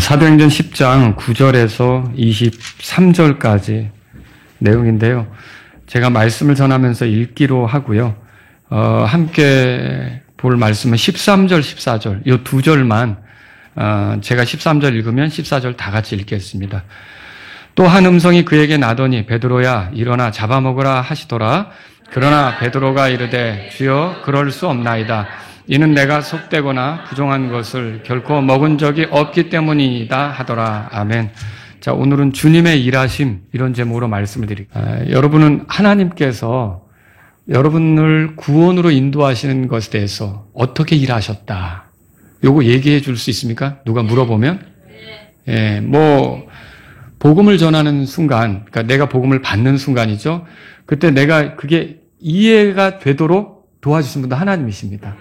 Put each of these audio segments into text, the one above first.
사도행전 10장 9절에서 23절까지 내용인데요. 제가 말씀을 전하면서 읽기로 하고요. 함께 볼 말씀은 13절, 14절 이 두 절만 제가 13절 읽으면 14절 다 같이 읽겠습니다. 또 한 음성이 그에게 나더니 베드로야 일어나 잡아먹으라 하시더라. 그러나 베드로가 이르되 주여 그럴 수 없나이다. 이는 내가 속되거나 부정한 것을 결코 먹은 적이 없기 때문이다 하더라. 아멘. 자, 오늘은 주님의 일하심 이런 제목으로 말씀을 드릴게요. 여러분은 하나님께서 여러분을 구원으로 인도하시는 것에 대해서 어떻게 일하셨다. 요거 얘기해 줄 수 있습니까? 누가 물어보면? 예, 복음을 전하는 순간, 그러니까 내가 복음을 받는 순간이죠. 그때 내가 그게 이해가 되도록 도와주신 분도 하나님이십니다.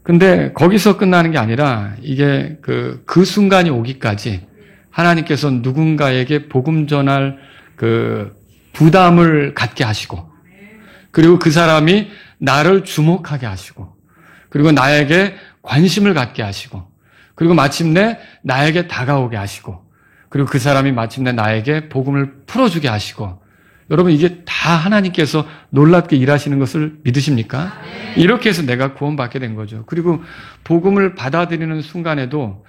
근데 거기서 끝나는 게 아니라 이게 그 순간이 오기까지 하나님께서 누군가에게 복음 전할 그 부담을 갖게 하시고 그리고 그 사람이 나를 주목하게 하시고 그리고 나에게 관심을 갖게 하시고 그리고 마침내 나에게 다가오게 하시고 그리고 그 사람이 마침내 나에게 복음을 풀어주게 하시고 여러분 이게 다 하나님께서 놀랍게 일하시는 것을 믿으십니까? 이렇게 해서 내가 구원받게 된 거죠. 그리고 복음을 받아들이는 순간에도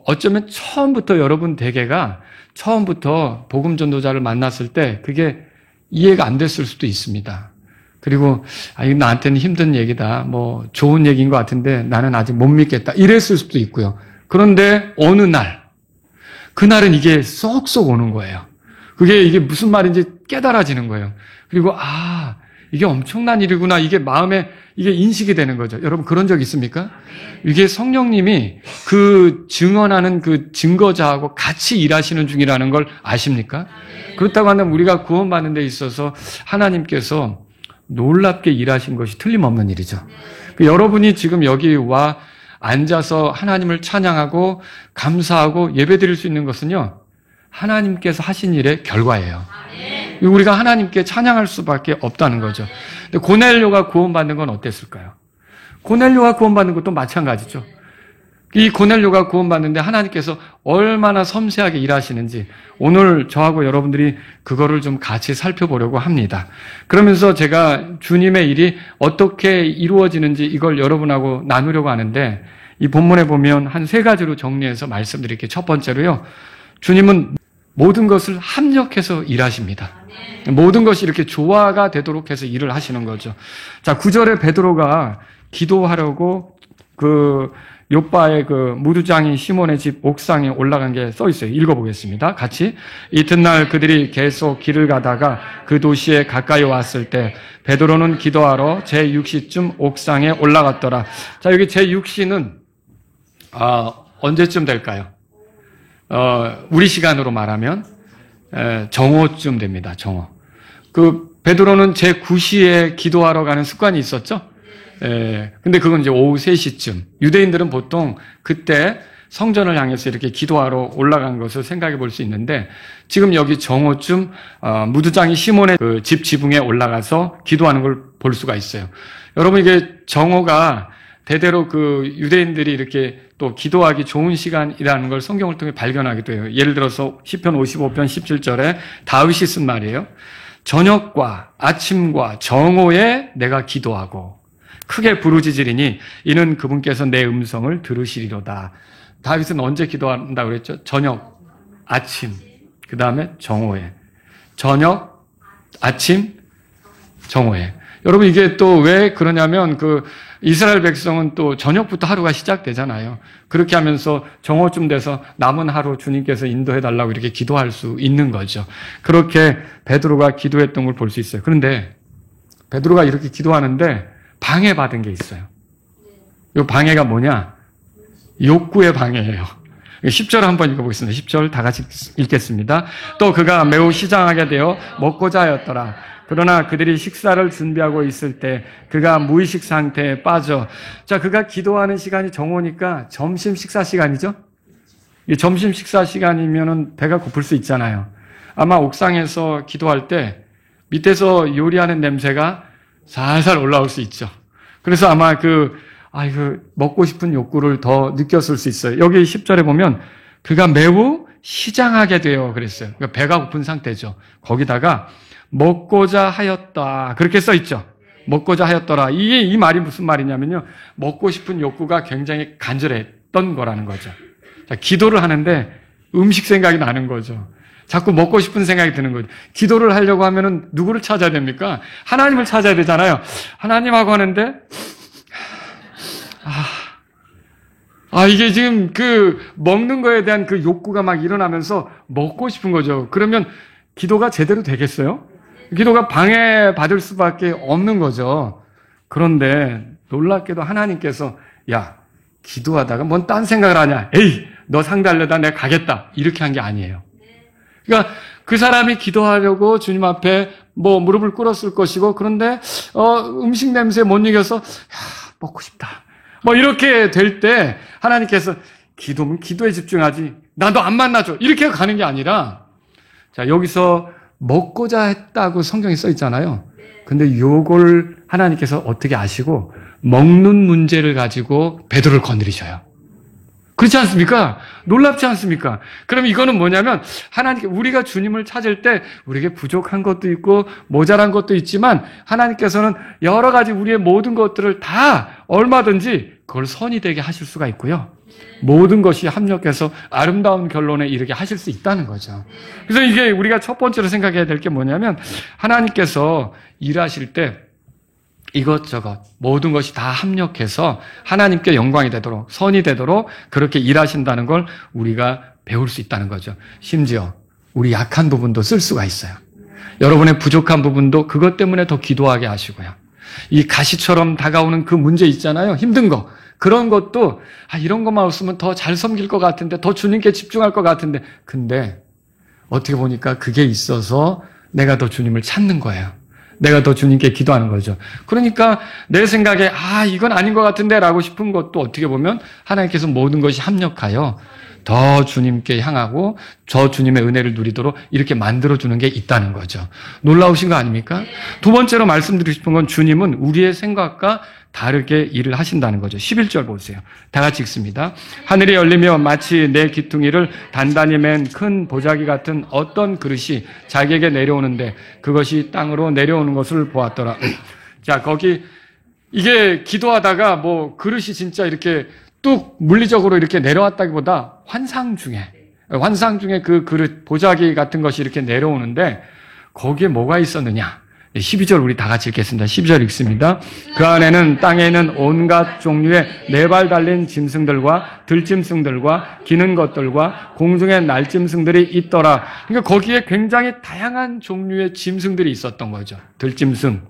어쩌면 처음부터 여러분 대개가 처음부터 복음 전도자를 만났을 때 그게 이해가 안 됐을 수도 있습니다. 그리고 이거 나한테는 힘든 얘기다. 좋은 얘기인 것 같은데 나는 아직 못 믿겠다. 이랬을 수도 있고요. 그런데 어느 날 그날은 이게 쏙쏙 오는 거예요. 이게 무슨 말인지 깨달아지는 거예요. 그리고 이게 엄청난 일이구나. 이게 마음에 이게 인식이 되는 거죠. 여러분 그런 적 있습니까? 이게 성령님이 그 증언하는 그 증거자하고 같이 일하시는 중이라는 걸 아십니까? 그렇다고 한다면 우리가 구원받는 데 있어서 하나님께서 놀랍게 일하신 것이 틀림없는 일이죠. 여러분이 지금 여기 와 앉아서 하나님을 찬양하고 감사하고 예배드릴 수 있는 것은요. 하나님께서 하신 일의 결과예요. 우리가 하나님께 찬양할 수밖에 없다는 거죠. 근데 고넬료가 구원받는 건 어땠을까요? 고넬료가 구원받는 것도 마찬가지죠. 이 고넬료가 구원받는데 하나님께서 얼마나 섬세하게 일하시는지 오늘 저하고 여러분들이 그거를 좀 같이 살펴보려고 합니다. 그러면서 제가 주님의 일이 어떻게 이루어지는지 이걸 여러분하고 나누려고 하는데 이 본문에 보면 한 세 가지로 정리해서 말씀드릴게요. 첫 번째로요. 주님은 모든 것을 합력해서 일하십니다. 모든 것이 이렇게 조화가 되도록 해서 일을 하시는 거죠. 자, 9절에 베드로가 기도하려고 요바의 무두장인 시몬의 집 옥상에 올라간 게 써 있어요. 읽어보겠습니다. 같이. 이튿날 그들이 계속 길을 가다가 그 도시에 가까이 왔을 때 베드로는 기도하러 제6시쯤 옥상에 올라갔더라. 자, 여기 제6시는 언제쯤 될까요? 우리 시간으로 말하면 정오쯤 됩니다. 정오. 베드로는 제9시에 기도하러 가는 습관이 있었죠? 근데 그건 이제 오후 3시쯤. 유대인들은 보통 그때 성전을 향해서 이렇게 기도하러 올라간 것을 생각해 볼 수 있는데 지금 여기 정오쯤 무두장이 시몬의 집 지붕에 올라가서 기도하는 걸 볼 수가 있어요. 여러분 이게 정오가 대대로 유대인들이 이렇게 또 기도하기 좋은 시간이라는 걸 성경을 통해 발견하기도 해요. 예를 들어서 시편 55편 17절에 다윗이 쓴 말이에요. 저녁과 아침과 정오에 내가 기도하고 크게 부르짖으리니 이는 그분께서 내 음성을 들으시리로다. 다윗은 언제 기도한다고 그랬죠? 저녁, 아침, 그 다음에 정오에. 저녁, 아침, 정오에. 여러분 이게 또 왜 그러냐면 이스라엘 백성은 또 저녁부터 하루가 시작되잖아요. 그렇게 하면서 정오쯤 돼서 남은 하루 주님께서 인도해달라고 이렇게 기도할 수 있는 거죠. 그렇게 베드로가 기도했던 걸 볼 수 있어요. 그런데 베드로가 이렇게 기도하는데 방해받은 게 있어요. 이 방해가 뭐냐? 욕구의 방해예요. 10절 한번 읽어보겠습니다. 10절 다 같이 읽겠습니다. 또 그가 매우 시장하게 되어 먹고자 하였더라. 그러나 그들이 식사를 준비하고 있을 때 그가 무의식 상태에 빠져. 자, 그가 기도하는 시간이 정오니까 점심 식사 시간이죠? 점심 식사 시간이면은 배가 고플 수 있잖아요. 아마 옥상에서 기도할 때 밑에서 요리하는 냄새가 살살 올라올 수 있죠. 그래서 아마 이거 먹고 싶은 욕구를 더 느꼈을 수 있어요. 여기 10절에 보면 그가 매우 시장하게 되어 그랬어요. 그러니까 배가 고픈 상태죠. 거기다가 먹고자 하였다. 그렇게 써 있죠. 먹고자 하였더라. 이 말이 무슨 말이냐면요. 먹고 싶은 욕구가 굉장히 간절했던 거라는 거죠. 자, 기도를 하는데 음식 생각이 나는 거죠. 자꾸 먹고 싶은 생각이 드는 거죠. 기도를 하려고 하면은 누구를 찾아야 됩니까? 하나님을 찾아야 되잖아요. 하나님하고 하는데, 이게 지금 먹는 거에 대한 그 욕구가 막 일어나면서 먹고 싶은 거죠. 그러면 기도가 제대로 되겠어요? 기도가 방해받을 수밖에 없는 거죠. 그런데 놀랍게도 하나님께서, 야, 기도하다가 뭔 딴 생각을 하냐? 에이, 너 상대하려다 내가 가겠다. 이렇게 한 게 아니에요. 그러니까 그 사람이 기도하려고 주님 앞에 무릎을 꿇었을 것이고, 그런데 음식 냄새에 못 이겨서 먹고 싶다. 이렇게 될 때 하나님께서 기도면 기도에 집중하지. 나도 안 만나줘. 이렇게 가는 게 아니라, 자, 여기서 먹고자 했다고 성경에 써 있잖아요. 근데 요걸 하나님께서 어떻게 아시고 먹는 문제를 가지고 베드로를 건드리셔요. 그렇지 않습니까? 놀랍지 않습니까? 그럼 이거는 뭐냐면 하나님께 우리가 주님을 찾을 때 우리에게 부족한 것도 있고 모자란 것도 있지만 하나님께서는 여러 가지 우리의 모든 것들을 다 얼마든지 그걸 선이 되게 하실 수가 있고요. 모든 것이 합력해서 아름다운 결론에 이르게 하실 수 있다는 거죠. 그래서 이게 우리가 첫 번째로 생각해야 될 게 뭐냐면 하나님께서 일하실 때 이것저것 모든 것이 다 합력해서 하나님께 영광이 되도록 선이 되도록 그렇게 일하신다는 걸 우리가 배울 수 있다는 거죠. 심지어 우리 약한 부분도 쓸 수가 있어요. 여러분의 부족한 부분도 그것 때문에 더 기도하게 하시고요. 이 가시처럼 다가오는 그 문제 있잖아요. 힘든 거. 그런 것도 이런 것만 없으면 더 잘 섬길 것 같은데 더 주님께 집중할 것 같은데 근데 어떻게 보니까 그게 있어서 내가 더 주님을 찾는 거예요. 내가 더 주님께 기도하는 거죠. 그러니까 내 생각에 이건 아닌 것 같은데 라고 싶은 것도 어떻게 보면 하나님께서 모든 것이 합력하여 더 주님께 향하고 저 주님의 은혜를 누리도록 이렇게 만들어주는 게 있다는 거죠. 놀라우신 거 아닙니까? 두 번째로 말씀드리고 싶은 건 주님은 우리의 생각과 다르게 일을 하신다는 거죠. 11절 보세요. 다 같이 읽습니다. 하늘이 열리며 마치 내 기퉁이를 단단히 맨 큰 보자기 같은 어떤 그릇이 자기에게 내려오는데 그것이 땅으로 내려오는 것을 보았더라. 자, 거기 이게 기도하다가 그릇이 진짜 이렇게 뚝 물리적으로 이렇게 내려왔다기보다 환상 중에 그 그릇 보자기 같은 것이 이렇게 내려오는데 거기에 뭐가 있었느냐? 12절 우리 다 같이 읽겠습니다. 12절 읽습니다. 그 안에는 땅에 있는 온갖 종류의 네 발 달린 짐승들과 들짐승들과 기는 것들과 공중의 날짐승들이 있더라. 그러니까 거기에 굉장히 다양한 종류의 짐승들이 있었던 거죠. 들짐승,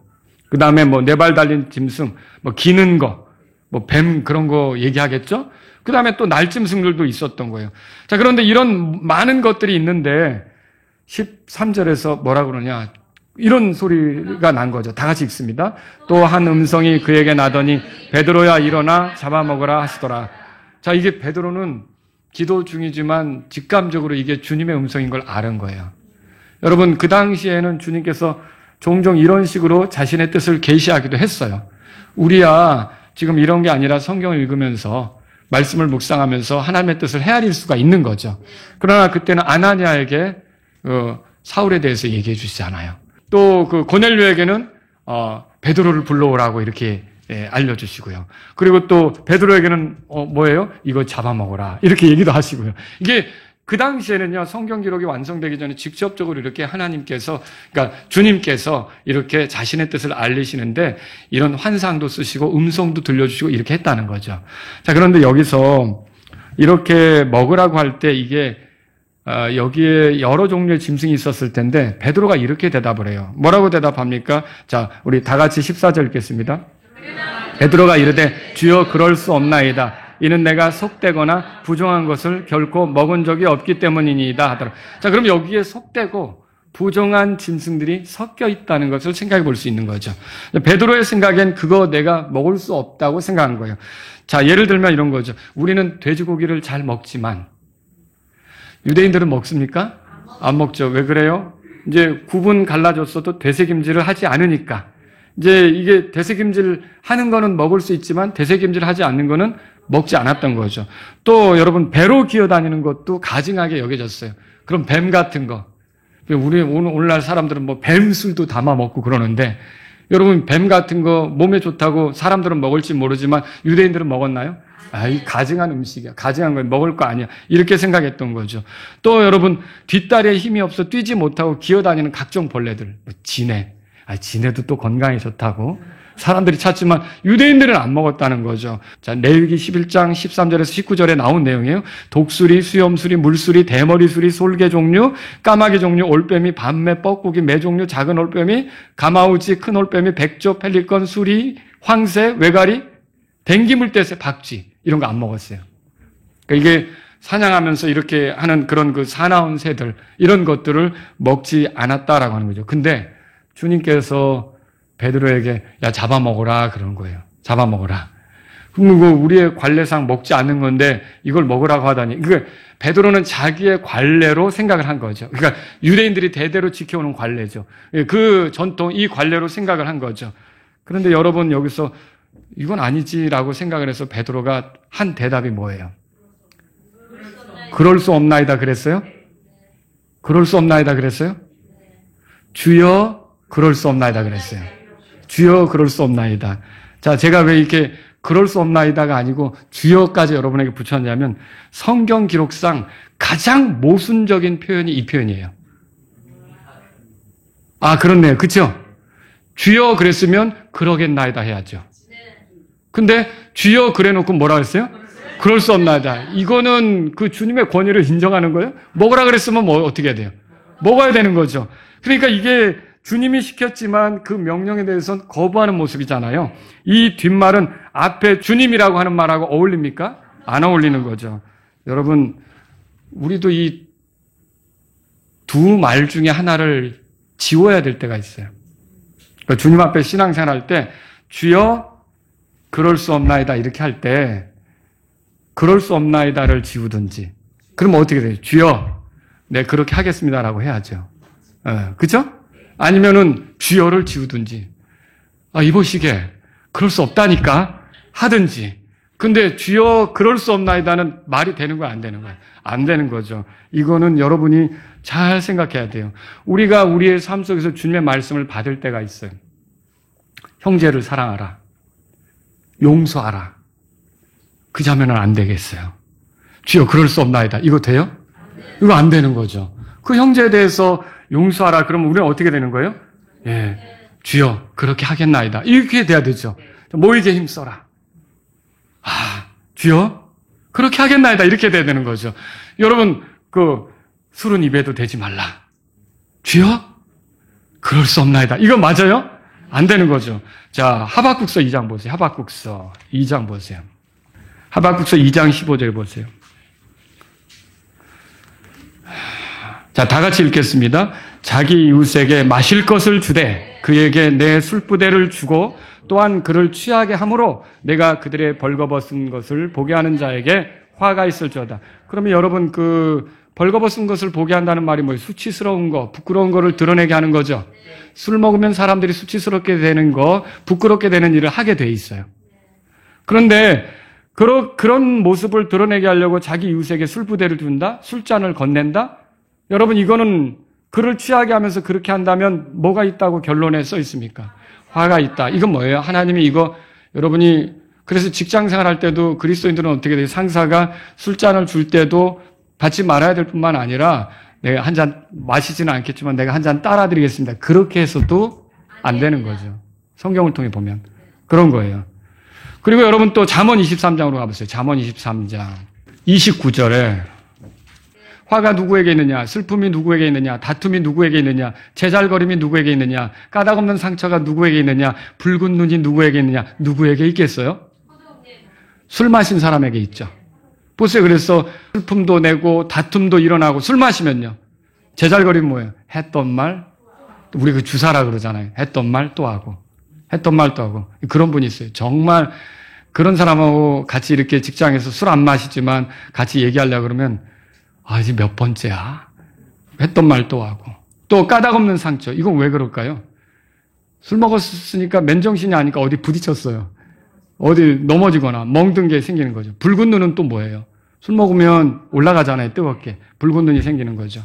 그 다음에 네 발 달린 짐승, 기는 거, 뱀 그런 거 얘기하겠죠? 그 다음에 또 날짐승들도 있었던 거예요. 자, 그런데 이런 많은 것들이 있는데 13절에서 뭐라 그러냐? 이런 소리가 난 거죠. 다 같이 읽습니다. 또 한 음성이 그에게 나더니 베드로야 일어나 잡아먹으라 하시더라. 자, 이게 베드로는 기도 중이지만 직감적으로 이게 주님의 음성인 걸 아는 거예요. 여러분, 그 당시에는 주님께서 종종 이런 식으로 자신의 뜻을 계시하기도 했어요. 우리야 지금 이런 게 아니라 성경을 읽으면서 말씀을 묵상하면서 하나님의 뜻을 헤아릴 수가 있는 거죠. 그러나 그때는 아나니아에게 사울에 대해서 얘기해 주시잖아요. 또 그 고넬료에게는 베드로를 불러오라고 이렇게 알려주시고요. 그리고 또 베드로에게는 뭐예요? 이거 잡아먹어라 이렇게 얘기도 하시고요. 이게 그 당시에는요, 성경 기록이 완성되기 전에 직접적으로 이렇게 하나님께서, 그러니까 주님께서 이렇게 자신의 뜻을 알리시는데 이런 환상도 쓰시고 음성도 들려주시고 이렇게 했다는 거죠. 자, 그런데 여기서 이렇게 먹으라고 할 때 이게 여기에 여러 종류의 짐승이 있었을 텐데 베드로가 이렇게 대답을 해요. 뭐라고 대답합니까? 자, 우리 다 같이 14절 읽겠습니다. 베드로가 이르되 주여 그럴 수 없나이다. 이는 내가 속되거나 부정한 것을 결코 먹은 적이 없기 때문이니이다 하더라. 자, 그럼 여기에 속되고 부정한 짐승들이 섞여 있다는 것을 생각해 볼 수 있는 거죠. 베드로의 생각엔 그거 내가 먹을 수 없다고 생각한 거예요. 자, 예를 들면 이런 거죠. 우리는 돼지고기를 잘 먹지만 유대인들은 먹습니까? 안 먹죠. 왜 그래요? 이제 구분 갈라졌어도 되새김질을 하지 않으니까. 이제 이게 대세김질 하는 거는 먹을 수 있지만 대세김질 하지 않는 거는 먹지 않았던 거죠. 또 여러분 배로 기어다니는 것도 가증하게 여겨졌어요. 그럼 뱀 같은 거. 우리 오늘날 사람들은 뭐 뱀술도 담아 먹고 그러는데 여러분 뱀 같은 거 몸에 좋다고 사람들은 먹을지 모르지만 유대인들은 먹었나요? 이 가증한 음식이야. 가증한 거 먹을 거 아니야. 이렇게 생각했던 거죠. 또 여러분 뒷다리에 힘이 없어 뛰지 못하고 기어다니는 각종 벌레들. 지네. 지네도 또 건강에 좋다고 사람들이 찾지만 유대인들은 안 먹었다는 거죠. 자, 레위기 11장 13절에서 19절에 나온 내용이에요. 독수리, 수염수리, 물수리, 대머리수리, 솔개 종류, 까마귀 종류, 올빼미, 밤매, 뻐꾸기, 매 종류, 작은 올빼미, 가마우지, 큰 올빼미, 백조, 펠리컨, 수리, 황새, 외가리, 댕기물대새, 박쥐 이런 거 안 먹었어요. 그러니까 이게 사냥하면서 이렇게 하는 그런 그 사나운 새들 이런 것들을 먹지 않았다라고 하는 거죠. 근데 주님께서 베드로에게 야 잡아먹어라 그러는 거예요. 잡아먹어라. 그럼 우리의 관례상 먹지 않는 건데 이걸 먹으라고 하다니. 그러니까 베드로는 자기의 관례로 생각을 한 거죠. 그러니까 유대인들이 대대로 지켜오는 관례죠. 그 전통 이 관례로 생각을 한 거죠. 그런데 여러분 여기서 이건 아니지라고 생각을 해서 베드로가 한 대답이 뭐예요? 그럴 수 없나이다 그랬어요? 그럴 수 없나이다 그랬어요? 주여 그럴 수 없나이다 그랬어요. 주여 그럴 수 없나이다. 자, 제가 왜 이렇게 그럴 수 없나이다가 아니고 주여까지 여러분에게 붙였냐면 성경 기록상 가장 모순적인 표현이 이 표현이에요. 그렇네요. 그렇죠? 주여 그랬으면 그러겠나이다 해야죠. 근데 주여 그래놓고 뭐라 그랬어요? 그럴 수 없나이다. 이거는 그 주님의 권위를 인정하는 거예요? 먹으라 그랬으면 뭐 어떻게 해야 돼요? 먹어야 되는 거죠. 그러니까 이게 주님이 시켰지만 그 명령에 대해서는 거부하는 모습이잖아요. 이 뒷말은 앞에 주님이라고 하는 말하고 어울립니까? 안 어울리는 거죠. 여러분, 우리도 이 두 말 중에 하나를 지워야 될 때가 있어요. 그러니까 주님 앞에 신앙생활할 때 주여 그럴 수 없나이다 이렇게 할 때 그럴 수 없나이다를 지우든지 그러면 어떻게 돼요? 주여 네 그렇게 하겠습니다라고 해야죠. 그렇죠? 아니면은 주여를 지우든지 이보시게 그럴 수 없다니까 하든지. 근데 주여 그럴 수 없나이다는 말이 되는 거야 안 되는 거야? 안 되는 거죠. 이거는 여러분이 잘 생각해야 돼요. 우리가 우리의 삶 속에서 주님의 말씀을 받을 때가 있어요. 형제를 사랑하라. 용서하라. 그 자면은 안 되겠어요. 주여 그럴 수 없나이다. 이거 돼요? 이거 안 되는 거죠. 그 형제에 대해서 용서하라. 그러면 우리는 어떻게 되는 거예요? 예, 주여 그렇게 하겠나이다. 이렇게 돼야 되죠. 모이게 힘써라. 주여 그렇게 하겠나이다. 이렇게 돼야 되는 거죠. 여러분 그 술은 입에도 대지 말라. 주여 그럴 수 없나이다. 이거 맞아요? 안 되는 거죠. 자, 하박국서 2장 보세요. 하박국서 2장 보세요. 하박국서 2장 15절 보세요. 자, 다 같이 읽겠습니다. 자기 이웃에게 마실 것을 주되 그에게 내 술부대를 주고 또한 그를 취하게 함으로 내가 그들의 벌거벗은 것을 보게 하는 자에게 화가 있을지어다. 그러면 여러분 그 벌거벗은 것을 보게 한다는 말이 뭐예요? 수치스러운 거, 부끄러운 거를 드러내게 하는 거죠. 술 먹으면 사람들이 수치스럽게 되는 거, 부끄럽게 되는 일을 하게 돼 있어요. 그런데 그런 모습을 드러내게 하려고 자기 이웃에게 술부대를 준다? 술잔을 건넨다? 여러분 이거는 그를 취하게 하면서 그렇게 한다면 뭐가 있다고 결론에 써 있습니까? 화가 있다. 이건 뭐예요? 하나님이 이거 여러분이 그래서 직장 생활할 때도 그리스도인들은 어떻게 돼요? 상사가 술잔을 줄 때도 받지 말아야 될 뿐만 아니라 내가 한 잔 마시지는 않겠지만 내가 한 잔 따라 드리겠습니다. 그렇게 해서도 안 되는 거죠. 성경을 통해 보면 그런 거예요. 그리고 여러분 또 잠언 23장으로 가보세요. 잠언 23장 29절에 화가 누구에게 있느냐? 슬픔이 누구에게 있느냐? 다툼이 누구에게 있느냐? 제잘거림이 누구에게 있느냐? 까닭없는 상처가 누구에게 있느냐? 붉은 눈이 누구에게 있느냐? 누구에게 있겠어요? 술 마신 사람에게 있죠. 보세요. 그래서 슬픔도 내고 다툼도 일어나고 술 마시면요. 제잘거림 뭐예요? 했던 말, 우리 그 주사라 그러잖아요. 했던 말 또 하고. 했던 말 또 하고. 그런 분이 있어요. 정말 그런 사람하고 같이 이렇게 직장에서 술 안 마시지만 같이 얘기하려고 그러면 이제 몇 번째야? 했던 말 또 하고. 또 까닭 없는 상처. 이건 왜 그럴까요? 술 먹었으니까 맨정신이 아니까 어디 부딪혔어요. 어디 넘어지거나 멍든 게 생기는 거죠. 붉은 눈은 또 뭐예요? 술 먹으면 올라가잖아요. 뜨겁게. 붉은 눈이 생기는 거죠.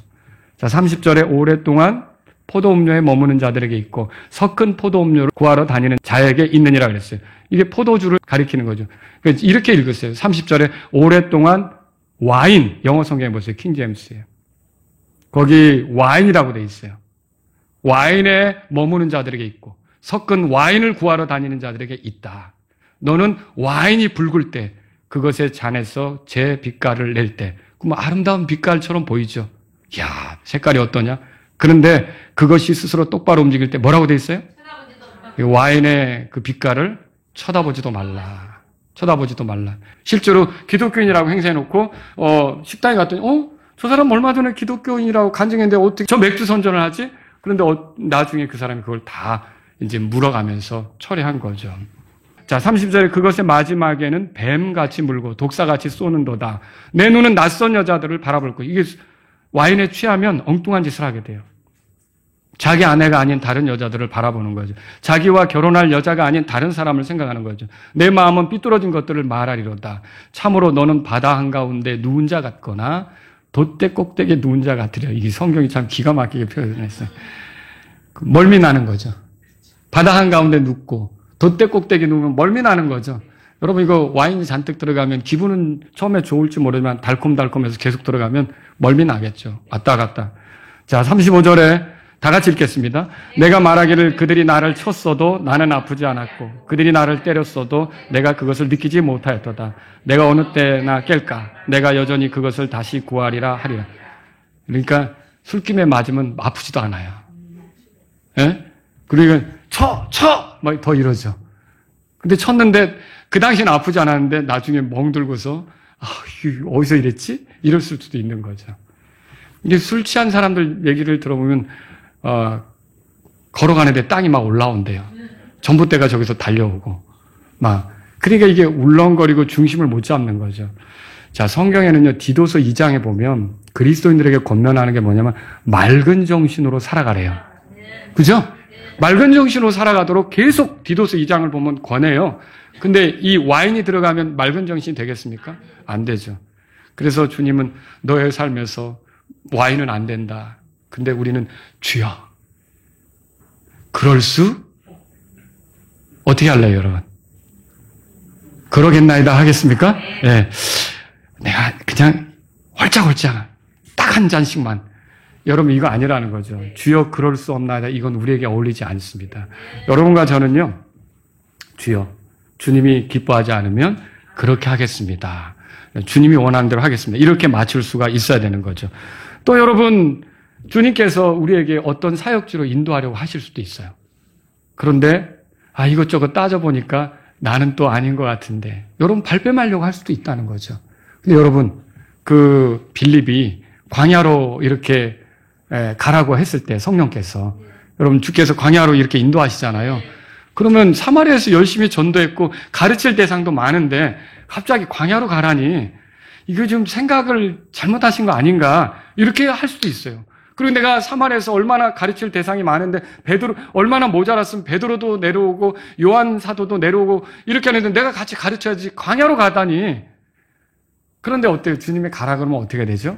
자, 30절에 오랫동안 포도음료에 머무는 자들에게 있고 섞은 포도음료를 구하러 다니는 자에게 있느니라 그랬어요. 이게 포도주를 가리키는 거죠. 그러니까 이렇게 읽었어요. 30절에 오랫동안 와인, 영어 성경에 보세요. 킹제임스예요. 거기 와인이라고 돼 있어요. 와인에 머무는 자들에게 있고 섞은 와인을 구하러 다니는 자들에게 있다. 너는 와인이 붉을 때 그것의 잔에서 제 빛깔을 낼 때 그럼 아름다운 빛깔처럼 보이죠. 이야, 색깔이 어떠냐? 그런데 그것이 스스로 똑바로 움직일 때 뭐라고 돼 있어요? 와인의 그 빛깔을 쳐다보지도 말라. 쳐다보지도 말라. 실제로 기독교인이라고 행세해놓고 식당에 갔더니 저 사람 얼마 전에 기독교인이라고 간증했는데 어떻게 저 맥주 선전을 하지? 그런데 나중에 그 사람이 그걸 다 이제 물어가면서 처리한 거죠. 자, 30절에 그것의 마지막에는 뱀같이 물고 독사같이 쏘는도다. 내 눈은 낯선 여자들을 바라볼 거. 이게 와인에 취하면 엉뚱한 짓을 하게 돼요. 자기 아내가 아닌 다른 여자들을 바라보는 거죠. 자기와 결혼할 여자가 아닌 다른 사람을 생각하는 거죠. 내 마음은 삐뚤어진 것들을 말하리로다. 참으로 너는 바다 한가운데 누운 자 같거나 돛대 꼭대기에 누운 자 같으려. 이게 성경이 참 기가 막히게 표현했어요. 멀미 나는 거죠. 바다 한가운데 눕고 돛대 꼭대기에 누우면 멀미 나는 거죠. 여러분 이거 와인이 잔뜩 들어가면 기분은 처음에 좋을지 모르지만 달콤달콤해서 계속 들어가면 멀미 나겠죠. 왔다 갔다. 자, 35절에 다 같이 읽겠습니다. 내가 말하기를 그들이 나를 쳤어도 나는 아프지 않았고 그들이 나를 때렸어도 내가 그것을 느끼지 못하였도다. 내가 어느 때나 깰까? 내가 여전히 그것을 다시 구하리라 하리라. 그러니까 술김에 맞으면 아프지도 않아요. 예? 그리고 쳐! 막 더 이러죠. 근데 쳤는데 그 당시는 아프지 않았는데 나중에 멍들고서 어디서 이랬지? 이럴 수도 있는 거죠. 이게 술 취한 사람들 얘기를 들어보면 걸어가는데 땅이 막 올라온대요. 전봇대가 저기서 달려오고 그러니까 이게 울렁거리고 중심을 못 잡는 거죠. 자, 성경에는요 디도서 2장에 보면 그리스도인들에게 권면하는 게 뭐냐면 맑은 정신으로 살아가래요. 그죠? 맑은 정신으로 살아가도록 계속 디도서 2장을 보면 권해요. 근데 이 와인이 들어가면 맑은 정신이 되겠습니까? 안 되죠. 그래서 주님은 너의 삶에서 와인은 안 된다. 근데 우리는 주여, 그럴 수? 어떻게 할래요, 여러분? 그러겠나이다 하겠습니까? 예. 내가 그냥 홀짝홀짝 딱 한 잔씩만. 여러분 이거 아니라는 거죠. 주여 그럴 수 없나이다. 이건 우리에게 어울리지 않습니다. 여러분과 저는요. 주여, 주님이 기뻐하지 않으면 그렇게 하겠습니다. 주님이 원하는 대로 하겠습니다. 이렇게 맞출 수가 있어야 되는 거죠. 또 여러분, 주님께서 우리에게 어떤 사역지로 인도하려고 하실 수도 있어요. 그런데 이것저것 따져보니까 나는 또 아닌 것 같은데 여러분 발뺌하려고 할 수도 있다는 거죠. 근데 여러분 그 빌립이 광야로 이렇게 가라고 했을 때 성령께서 여러분 주께서 광야로 이렇게 인도하시잖아요. 그러면 사마리아에서 열심히 전도했고 가르칠 대상도 많은데 갑자기 광야로 가라니 이거 좀 생각을 잘못하신 거 아닌가 이렇게 할 수도 있어요. 그리고 내가 사마리아에서 얼마나 가르칠 대상이 많은데 베드로 얼마나 모자랐으면 베드로도 내려오고 요한 사도도 내려오고 이렇게 하는데 내가 같이 가르쳐야지 광야로 가다니. 그런데 어때요? 주님이 가라 그러면 어떻게 되죠?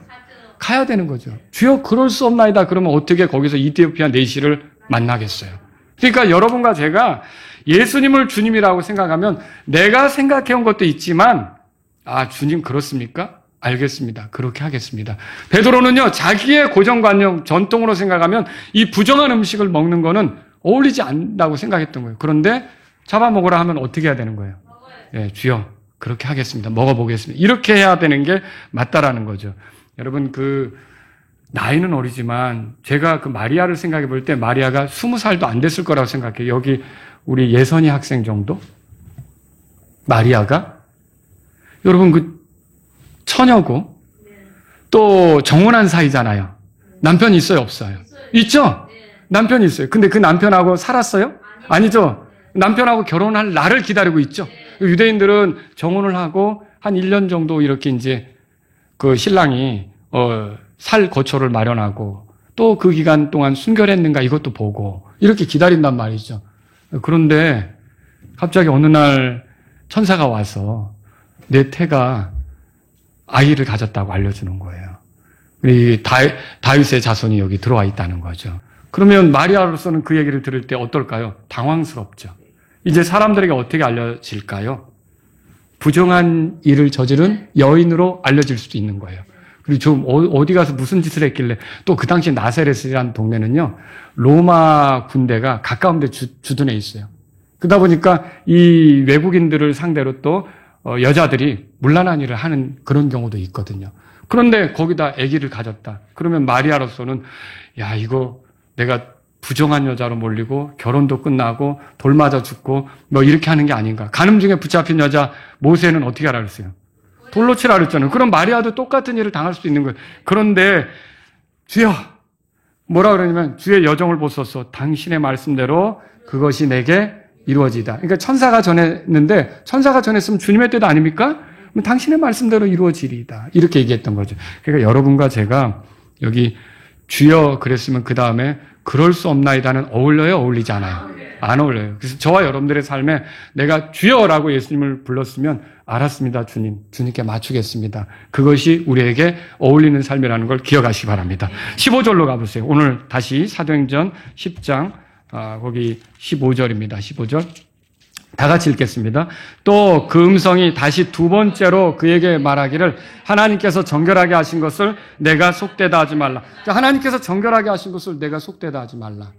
가야 되는 거죠. 주여 그럴 수 없나이다 그러면 어떻게 거기서 이티오피아 내시를 만나겠어요? 그러니까 여러분과 제가 예수님을 주님이라고 생각하면 내가 생각해온 것도 있지만 주님 그렇습니까? 알겠습니다. 그렇게 하겠습니다. 베드로는요 자기의 고정관념 전통으로 생각하면 이 부정한 음식을 먹는 거는 어울리지 않는다고 생각했던 거예요. 그런데 잡아먹으라 하면 어떻게 해야 되는 거예요? 예, 주여 그렇게 하겠습니다. 먹어보겠습니다. 이렇게 해야 되는 게 맞다라는 거죠. 여러분 나이는 어리지만 제가 마리아를 생각해 볼 때 마리아가 20살도 안 됐을 거라고 생각해요. 여기 우리 예선이 학생 정도? 마리아가 여러분 처녀고 또 정혼한 사이잖아요. 남편 있어요, 없어요? 있죠? 남편이 있어요. 근데 그 남편하고 살았어요? 아니죠. 남편하고 결혼할 날을 기다리고 있죠. 유대인들은 정혼을 하고 한 1년 정도 이렇게 이제 그 신랑이 살 거처를 마련하고 또 그 기간 동안 순결했는가 이것도 보고 이렇게 기다린단 말이죠. 그런데 갑자기 어느 날 천사가 와서 내 태가 아이를 가졌다고 알려주는 거예요. 이 다윗의 자손이 여기 들어와 있다는 거죠. 그러면 마리아로서는 그 얘기를 들을 때 어떨까요? 당황스럽죠. 이제 사람들에게 어떻게 알려질까요? 부정한 일을 저지른 여인으로 알려질 수도 있는 거예요. 그리고 좀 어디 가서 무슨 짓을 했길래, 또 그 당시 나사렛이라는 동네는요, 로마 군대가 가까운 데 주둔해 있어요. 그러다 보니까 이 외국인들을 상대로 또 여자들이 문란한 일을 하는 그런 경우도 있거든요. 그런데 거기다 아기를 가졌다. 그러면 마리아로서는 야, 이거 내가 부정한 여자로 몰리고 결혼도 끝나고 돌 맞아 죽고 뭐 이렇게 하는 게 아닌가. 간음 중에 붙잡힌 여자 모세는 어떻게 하라 그랬어요? 돌로 치라 그랬잖아요. 그럼 마리아도 똑같은 일을 당할 수도 있는 거예요. 그런데 주여 뭐라 그러냐면 주의 여정을 보소서 당신의 말씀대로 그것이 내게 이루어지다. 그러니까 천사가 전했는데 천사가 전했으면 주님의 뜻 아닙니까? 그럼 당신의 말씀대로 이루어지리이다. 이렇게 얘기했던 거죠. 그러니까 여러분과 제가 여기 주여 그랬으면 그 다음에 그럴 수 없나이다는 어울려요? 어울리지 않아요? 안 어울려요. 그래서 저와 여러분들의 삶에 내가 주여라고 예수님을 불렀으면 알았습니다, 주님. 주님께 맞추겠습니다. 그것이 우리에게 어울리는 삶이라는 걸 기억하시기 바랍니다. 15절로 가보세요. 오늘 다시 사도행전 10장 거기 15절입니다. 15절. 다 같이 읽겠습니다. 또 그 음성이 다시 두 번째로 그에게 말하기를 하나님께서 정결하게 하신 것을 내가 속되다 하지 말라. 자, 하나님께서 정결하게 하신 것을 내가 속되다 하지 말라.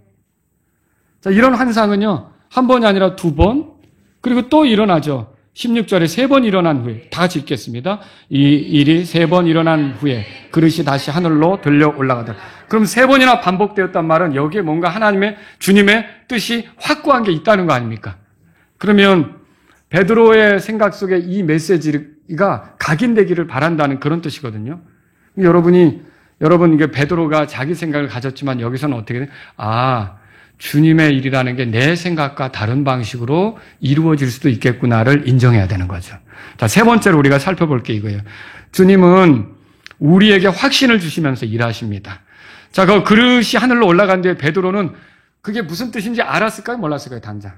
자, 이런 환상은요, 한 번이 아니라 두 번, 그리고 또 일어나죠. 16절에 세 번 일어난 후에, 다 같이 읽겠습니다. 이 일이 세 번 일어난 후에 그릇이 다시 하늘로 들려 올라가더라. 그럼 세 번이나 반복되었단 말은 여기에 뭔가 하나님의, 주님의 뜻이 확고한 게 있다는 거 아닙니까? 그러면 베드로의 생각 속에 이 메시지가 각인되기를 바란다는 그런 뜻이거든요. 여러분 이게 베드로가 자기 생각을 가졌지만 여기서는 어떻게 돼? 주님의 일이라는 게 내 생각과 다른 방식으로 이루어질 수도 있겠구나를 인정해야 되는 거죠. 자, 세 번째로 우리가 살펴볼 게 이거예요. 주님은 우리에게 확신을 주시면서 일하십니다. 자, 그 그릇이 하늘로 올라간 뒤에 베드로는 그게 무슨 뜻인지 알았을까요? 몰랐을까요? 당장.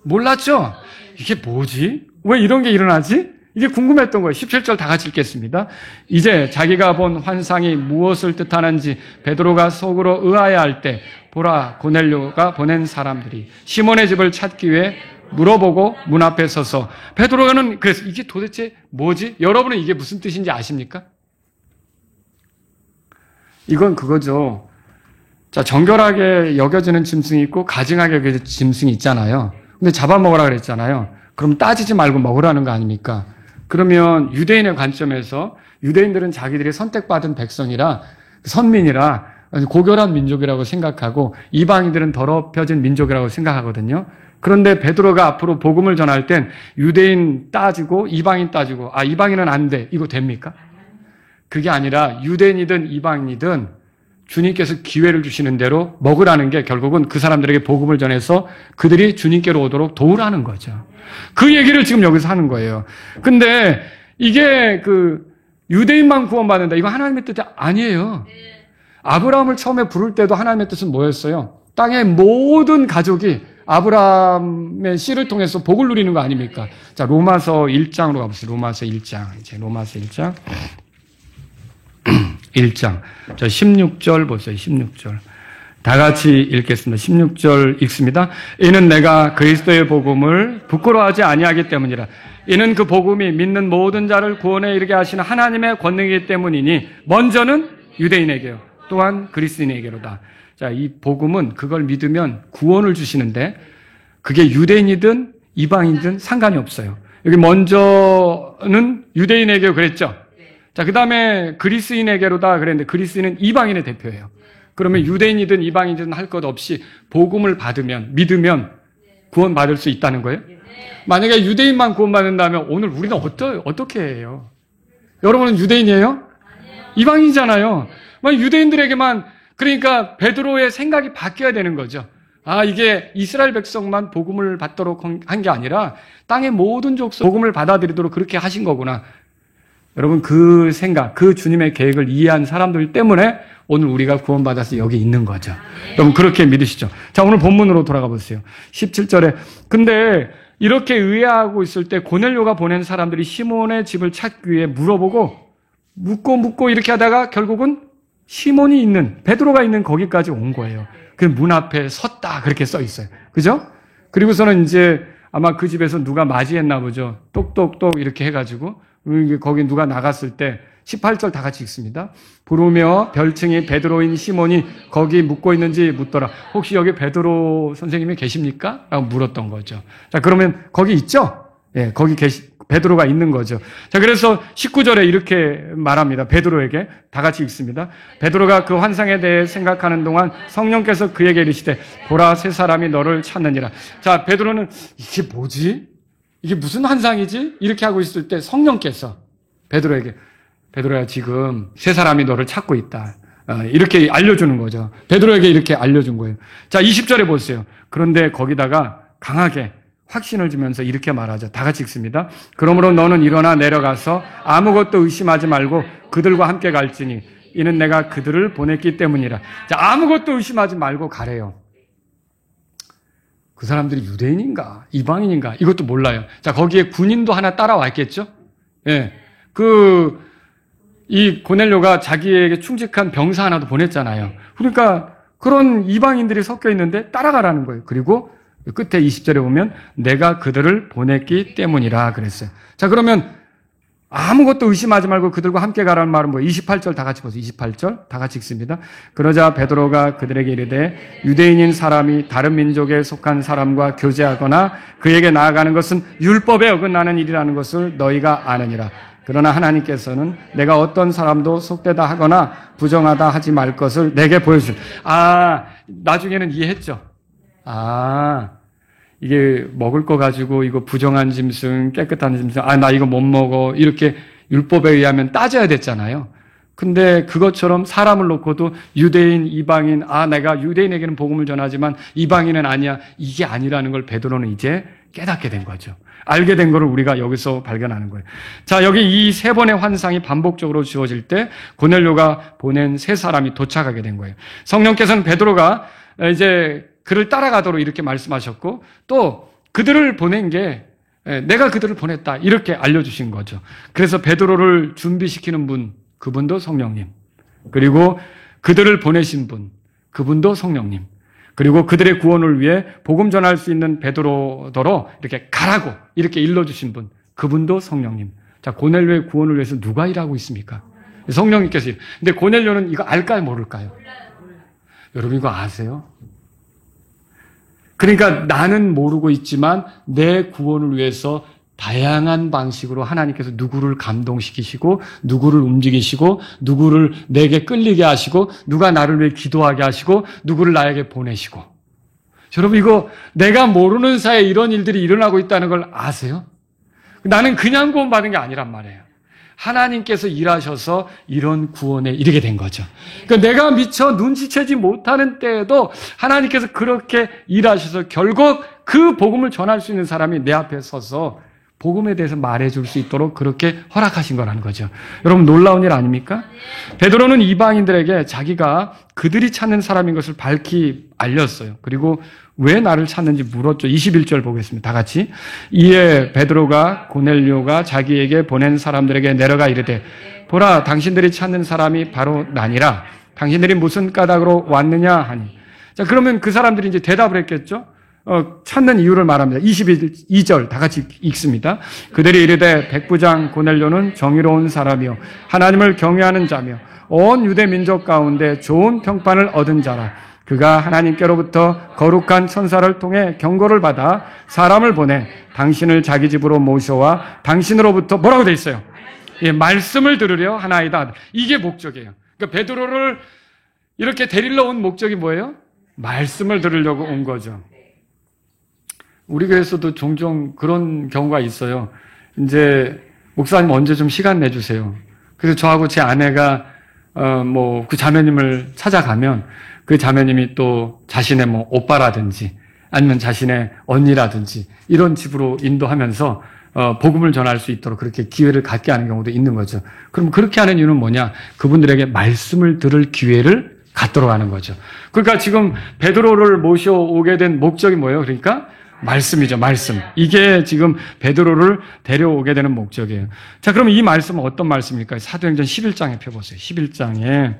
몰랐죠? 이게 뭐지? 왜 이런 게 일어나지? 이게 궁금했던 거예요. 17절 다 같이 읽겠습니다. 이제 자기가 본 환상이 무엇을 뜻하는지 베드로가 속으로 의아해할 때 보라, 고넬료가 보낸 사람들이 시몬의 집을 찾기 위해 물어보고 문 앞에 서서 베드로는 그래서 이게 도대체 뭐지? 여러분은 이게 무슨 뜻인지 아십니까? 이건 그거죠. 자, 정결하게 여겨지는 짐승이 있고 가증하게 여겨지는 짐승이 있잖아요. 근데 잡아먹으라 그랬잖아요. 그럼 따지지 말고 먹으라는 거 아닙니까? 그러면 유대인의 관점에서 유대인들은 자기들이 선택받은 백성이라 선민이라 고결한 민족이라고 생각하고 이방인들은 더럽혀진 민족이라고 생각하거든요. 그런데 베드로가 앞으로 복음을 전할 땐 유대인 따지고 이방인 따지고 이방인은 안 돼. 이거 됩니까? 그게 아니라 유대인이든 이방인이든 주님께서 기회를 주시는 대로 먹으라는 게 결국은 그 사람들에게 복음을 전해서 그들이 주님께로 오도록 도우라는 거죠. 그 얘기를 지금 여기서 하는 거예요. 근데 이게 유대인만 구원받는다. 이거 하나님의 뜻이 아니에요. 아브라함을 처음에 부를 때도 하나님의 뜻은 뭐였어요? 땅의 모든 가족이 아브라함의 씨를 통해서 복을 누리는 거 아닙니까? 자, 로마서 1장으로 가보세요. 로마서 1장. 이제 로마서 1장. 1장. 저 16절 보세요. 16절. 다 같이 읽겠습니다. 16절 읽습니다. 이는 내가 그리스도의 복음을 부끄러워하지 아니하기 때문이라. 이는 그 복음이 믿는 모든 자를 구원에 이르게 하시는 하나님의 권능이기 때문이니 먼저는 유대인에게요. 또한 그리스인에게로다. 자, 이 복음은 그걸 믿으면 구원을 주시는데 그게 유대인이든 이방인이든 상관이 없어요. 여기 먼저는 유대인에게 그랬죠. 자, 그 다음에 그리스인에게로다 그랬는데 그리스인은 이방인의 대표예요. 그러면 유대인이든 이방인이든 할 것 없이 복음을 받으면, 믿으면 구원받을 수 있다는 거예요? 만약에 유대인만 구원받는다면 오늘 우리는 어떻게 해요? 여러분은 유대인이에요? 이방인이잖아요. 유대인들에게만, 그러니까 베드로의 생각이 바뀌어야 되는 거죠. 이게 이스라엘 백성만 복음을 받도록 한 게 아니라 땅의 모든 족속 복음을 받아들이도록 그렇게 하신 거구나. 여러분 그 생각, 그 주님의 계획을 이해한 사람들 때문에 오늘 우리가 구원받아서 여기 있는 거죠. 여러분 그렇게 믿으시죠? 자, 오늘 본문으로 돌아가 보세요. 17절에 근데 이렇게 의아하고 있을 때 고넬료가 보낸 사람들이 시몬의 집을 찾기 위해 물어보고 묻고 이렇게 하다가 결국은 시몬이 있는, 베드로가 있는 거기까지 온 거예요. 그 문 앞에 섰다 그렇게 써 있어요. 그죠? 그리고서는 이제 아마 그 집에서 누가 맞이했나 보죠. 똑똑똑 이렇게 해가지고 거기 누가 나갔을 때 18절 다 같이 읽습니다. 부르며 별칭이 베드로인 시몬이 거기 묵고 있는지 묻더라. 혹시 여기 베드로 선생님이 계십니까? 라고 물었던 거죠. 자, 그러면 거기 있죠? 예, 거기 베드로가 있는 거죠. 자, 그래서 19절에 이렇게 말합니다. 베드로에게 다 같이 읽습니다. 베드로가 그 환상에 대해 생각하는 동안 성령께서 그에게 이르시되 보라 세 사람이 너를 찾느니라. 자, 베드로는 이게 뭐지? 이게 무슨 환상이지? 이렇게 하고 있을 때 성령께서 베드로에게 베드로야 지금 세 사람이 너를 찾고 있다. 이렇게 알려주는 거죠. 베드로에게 이렇게 알려준 거예요. 자, 20절에 보세요. 그런데 거기다가 강하게 확신을 주면서 이렇게 말하죠. 다 같이 읽습니다. 그러므로 너는 일어나 내려가서 아무것도 의심하지 말고 그들과 함께 갈지니 이는 내가 그들을 보냈기 때문이라. 자, 아무것도 의심하지 말고 가래요. 그 사람들이 유대인인가 이방인인가 이것도 몰라요. 자, 거기에 군인도 하나 따라왔겠죠. 예, 이 고넬료가 자기에게 충직한 병사 하나도 보냈잖아요. 그러니까 그런 이방인들이 섞여 있는데 따라가라는 거예요. 그리고 끝에 20절에 보면 내가 그들을 보냈기 때문이라 그랬어요. 자, 그러면 아무것도 의심하지 말고 그들과 함께 가라는 말은 뭐예요? 28절 다 같이 보세요. 28절 다 같이 읽습니다. 그러자 베드로가 그들에게 이르되 유대인인 사람이 다른 민족에 속한 사람과 교제하거나 그에게 나아가는 것은 율법에 어긋나는 일이라는 것을 너희가 아느니라. 그러나 하나님께서는 내가 어떤 사람도 속되다 하거나 부정하다 하지 말 것을 내게 보여주신. 나중에는 이해했죠. 이게 먹을 거 가지고 이거 부정한 짐승, 깨끗한 짐승, 나 이거 못 먹어. 이렇게 율법에 의하면 따져야 됐잖아요. 근데 그것처럼 사람을 놓고도 유대인, 이방인, 내가 유대인에게는 복음을 전하지만 이방인은 아니야. 이게 아니라는 걸 베드로는 이제 깨닫게 된 거죠. 알게 된 것을 우리가 여기서 발견하는 거예요. 자, 여기 이 세 번의 환상이 반복적으로 주어질 때 고넬료가 보낸 세 사람이 도착하게 된 거예요. 성령께서는 베드로가 이제 그를 따라가도록 이렇게 말씀하셨고 또 그들을 보낸 게 내가 그들을 보냈다 이렇게 알려주신 거죠. 그래서 베드로를 준비시키는 분, 그분도 성령님. 그리고 그들을 보내신 분, 그분도 성령님. 그리고 그들의 구원을 위해 복음 전할 수 있는 베드로더러 이렇게 가라고 이렇게 일러주신 분, 그분도 성령님. 자, 고넬료의 구원을 위해서 누가 일하고 있습니까? 성령님께서. 근데 고넬료는 이거 알까요, 모를까요? 여러분 이거 아세요? 그러니까 나는 모르고 있지만 내 구원을 위해서 다양한 방식으로 하나님께서 누구를 감동시키시고 누구를 움직이시고 누구를 내게 끌리게 하시고 누가 나를 위해 기도하게 하시고 누구를 나에게 보내시고. 여러분 이거 내가 모르는 사이에 이런 일들이 일어나고 있다는 걸 아세요? 나는 그냥 구원받은 게 아니란 말이에요. 하나님께서 일하셔서 이런 구원에 이르게 된 거죠. 그러니까 내가 미처 눈치채지 못하는 때에도 하나님께서 그렇게 일하셔서 결국 그 복음을 전할 수 있는 사람이 내 앞에 서서 복음에 대해서 말해줄 수 있도록 그렇게 허락하신 거라는 거죠. 여러분 놀라운 일 아닙니까? 베드로는 이방인들에게 자기가 그들이 찾는 사람인 것을 밝히 알렸어요. 그리고 왜 나를 찾는지 물었죠. 21절 보겠습니다. 다 같이. 이에 베드로가 고넬료가 자기에게 보낸 사람들에게 내려가 이르되 보라 당신들이 찾는 사람이 바로 나니라. 당신들이 무슨 까닭으로 왔느냐 하니. 자, 그러면 그 사람들이 이제 대답을 했겠죠. 찾는 이유를 말합니다. 22절 다 같이 읽습니다. 그들이 이르되 백부장 고넬료는 정의로운 사람이요 하나님을 경외하는 자며 온 유대 민족 가운데 좋은 평판을 얻은 자라. 그가 하나님께로부터 거룩한 천사를 통해 경고를 받아 사람을 보내 당신을 자기 집으로 모셔와 당신으로부터 뭐라고 돼 있어요? 말씀을 들으려 하나이다. 이게 목적이에요. 그러니까 베드로를 이렇게 데리러 온 목적이 뭐예요? 말씀을 들으려고 온 거죠. 우리 교회에서도 종종 그런 경우가 있어요. 이제 목사님 언제 좀 시간 내주세요. 그래서 저하고 제 아내가 그 자매님을 찾아가면 그 자매님이 또 자신의 오빠라든지 아니면 자신의 언니라든지 이런 집으로 인도하면서 복음을 전할 수 있도록 그렇게 기회를 갖게 하는 경우도 있는 거죠. 그럼 그렇게 하는 이유는 뭐냐? 그분들에게 말씀을 들을 기회를 갖도록 하는 거죠. 그러니까 지금 베드로를 모셔오게 된 목적이 뭐예요? 그러니까 말씀이죠. 말씀. 이게 지금 베드로를 데려오게 되는 목적이에요. 자, 그럼 이 말씀은 어떤 말씀일까요? 사도행전 11장에 펴보세요. 11장에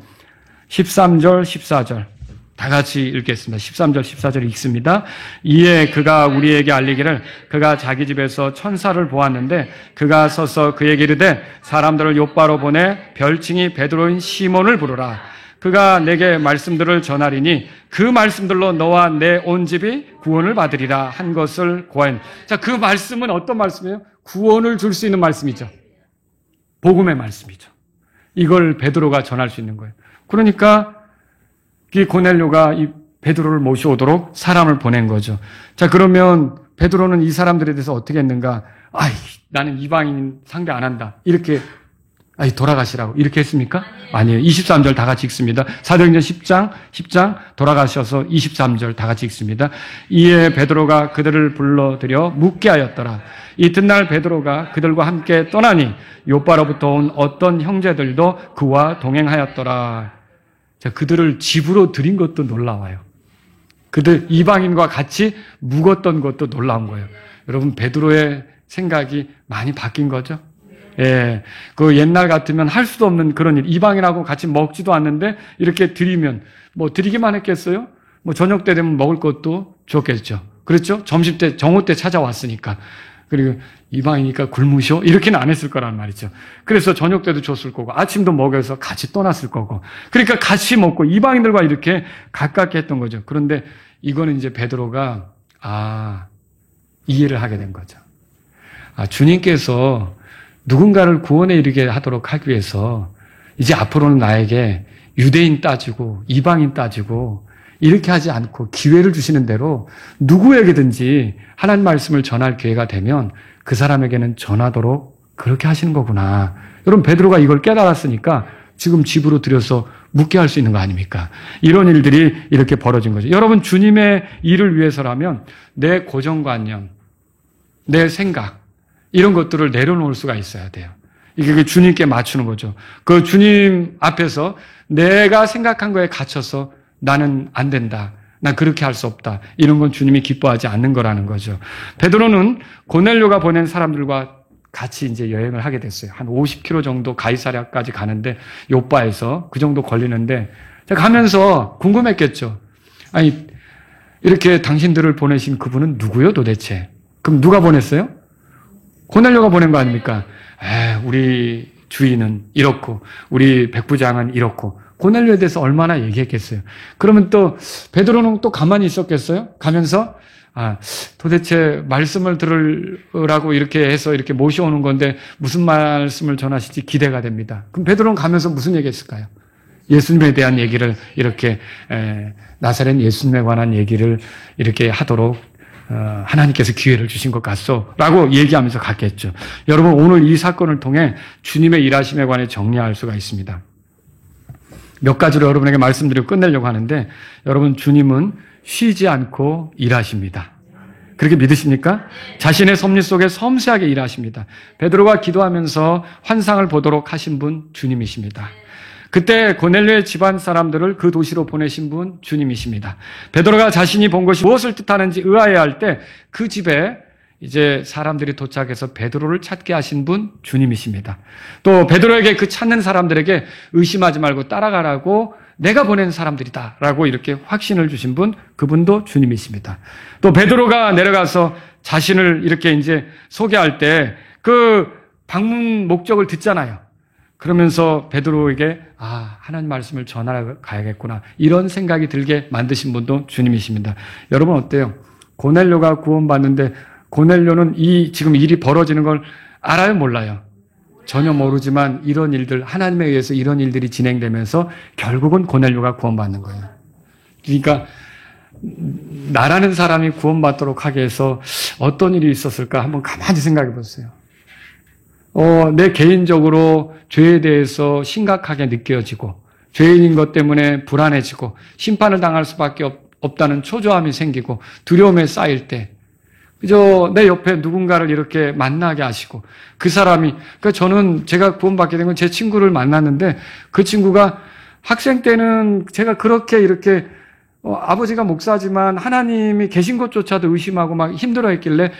13절, 14절. 다 같이 읽겠습니다. 13절, 14절 읽습니다. 이에 그가 우리에게 알리기를 그가 자기 집에서 천사를 보았는데 그가 서서 그에게 이르되 사람들을 요바로 보내 별칭이 베드로인 시몬을 부르라. 그가 내게 말씀들을 전하리니 그 말씀들로 너와 내 온 집이 구원을 받으리라 한 것을 고하니. 자, 그 말씀은 어떤 말씀이에요? 구원을 줄 수 있는 말씀이죠. 복음의 말씀이죠. 이걸 베드로가 전할 수 있는 거예요. 그러니까 이 고넬료가 이 베드로를 모셔오도록 사람을 보낸 거죠. 자, 그러면 베드로는 이 사람들에 대해서 어떻게 했는가? 나는 이방인 상대 안 한다. 이렇게 돌아가시라고 이렇게 했습니까? 아니에요. 23절 다 같이 읽습니다. 사도행전 10장 돌아가셔서 23절 다 같이 읽습니다. 이에 베드로가 그들을 불러들여 묻게 하였더라. 이튿날 베드로가 그들과 함께 떠나니 요바로부터 온 어떤 형제들도 그와 동행하였더라. 자, 그들을 집으로 들인 것도 놀라워요. 그들 이방인과 같이 묵었던 것도 놀라운 거예요. 여러분, 베드로의 생각이 많이 바뀐 거죠? 예, 그 옛날 같으면 할 수도 없는 그런 일, 이방인하고 같이 먹지도 않는데 이렇게 드리면 드리기만 했겠어요? 저녁 때 되면 먹을 것도 줬겠죠. 그렇죠? 점심 때, 정오 때 찾아왔으니까. 그리고 이방이니까 굶으셔? 이렇게는 안 했을 거란 말이죠. 그래서 저녁 때도 줬을 거고 아침도 먹여서 같이 떠났을 거고. 그러니까 같이 먹고 이방인들과 이렇게 가깝게 했던 거죠. 그런데 이거는 이제 베드로가 이해를 하게 된 거죠. 주님께서 누군가를 구원에 이르게 하도록 하기 위해서 이제 앞으로는 나에게 유대인 따지고 이방인 따지고 이렇게 하지 않고 기회를 주시는 대로 누구에게든지 하나님 말씀을 전할 기회가 되면 그 사람에게는 전하도록 그렇게 하시는 거구나. 여러분, 베드로가 이걸 깨달았으니까 지금 집으로 들여서 묵게 할 수 있는 거 아닙니까? 이런 일들이 이렇게 벌어진 거죠. 여러분, 주님의 일을 위해서라면 내 고정관념, 내 생각 이런 것들을 내려놓을 수가 있어야 돼요. 이게 주님께 맞추는 거죠. 그 주님 앞에서 내가 생각한 거에 갇혀서 나는 안 된다. 난 그렇게 할 수 없다. 이런 건 주님이 기뻐하지 않는 거라는 거죠. 베드로는 고넬료가 보낸 사람들과 같이 이제 여행을 하게 됐어요. 한 50km 정도 가이사랴까지 가는데 요바에서 그 정도 걸리는데 가면서 궁금했겠죠. 이렇게 당신들을 보내신 그분은 누구요 도대체? 그럼 누가 보냈어요? 고넬료가 보낸 거 아닙니까? 우리 주인은 이렇고 우리 백부장은 이렇고 고넬료에 대해서 얼마나 얘기했겠어요. 그러면 또 베드로는 또 가만히 있었겠어요? 가면서 도대체 말씀을 들으라고 이렇게 해서 이렇게 모셔오는 건데 무슨 말씀을 전하실지 기대가 됩니다. 그럼 베드로는 가면서 무슨 얘기했을까요? 예수님에 대한 얘기를 이렇게 나사렛 예수님에 관한 얘기를 이렇게 하도록 하나님께서 기회를 주신 것 같소 라고 얘기하면서 갔겠죠. 여러분, 오늘 이 사건을 통해 주님의 일하심에 관해 정리할 수가 있습니다. 몇 가지로 여러분에게 말씀드리고 끝내려고 하는데, 여러분, 주님은 쉬지 않고 일하십니다. 그렇게 믿으십니까? 자신의 섭리 속에 섬세하게 일하십니다. 베드로가 기도하면서 환상을 보도록 하신 분 주님이십니다. 그때 고넬료의 집안 사람들을 그 도시로 보내신 분 주님이십니다. 베드로가 자신이 본 것이 무엇을 뜻하는지 의아해할 때 그 집에 이제 사람들이 도착해서 베드로를 찾게 하신 분 주님이십니다. 또 베드로에게 그 찾는 사람들에게 의심하지 말고 따라가라고 내가 보낸 사람들이다라고 이렇게 확신을 주신 분, 그분도 주님이십니다. 또 베드로가 내려가서 자신을 이렇게 이제 소개할 때 그 방문 목적을 듣잖아요. 그러면서 베드로에게 하나님 말씀을 전하러 가야겠구나 이런 생각이 들게 만드신 분도 주님이십니다. 여러분 어때요? 고넬료가 구원받는데 고넬료는 지금 일이 벌어지는 걸 알아요? 몰라요? 전혀 모르지만 이런 일들, 하나님에 의해서 이런 일들이 진행되면서 결국은 고넬료가 구원받는 거예요. 그러니까 나라는 사람이 구원받도록 하게 해서 어떤 일이 있었을까 한번 가만히 생각해 보세요. 내 개인적으로 죄에 대해서 심각하게 느껴지고 죄인인 것 때문에 불안해지고 심판을 당할 수밖에 없다는 초조함이 생기고 두려움에 쌓일 때 그저 내 옆에 누군가를 이렇게 만나게 하시고 그 사람이 그러니까 저는 제가 구원받게 된 건 제 친구를 만났는데 그 친구가 학생 때는 제가 그렇게 이렇게 아버지가 목사지만 하나님이 계신 것조차도 의심하고 막 힘들어했길래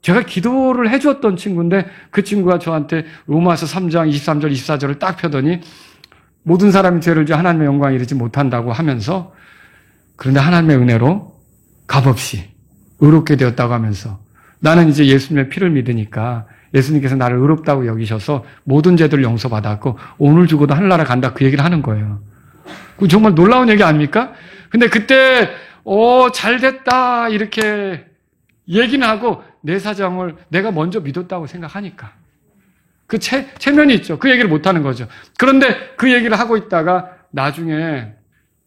제가 기도를 해줬던 친구인데 그 친구가 저한테 로마서 3장 23절 24절을 딱 펴더니 모든 사람이 죄를 지어 하나님의 영광에 이르지 못한다고 하면서 그런데 하나님의 은혜로 값없이 의롭게 되었다고 하면서 나는 이제 예수님의 피를 믿으니까 예수님께서 나를 의롭다고 여기셔서 모든 죄들을 용서받았고 오늘 죽어도 하늘나라 간다 그 얘기를 하는 거예요. 그 정말 놀라운 얘기 아닙니까? 근데 그때 잘됐다 이렇게 얘기는 하고 내 사정을 내가 먼저 믿었다고 생각하니까 그 체면이 있죠. 그 얘기를 못하는 거죠. 그런데 그 얘기를 하고 있다가 나중에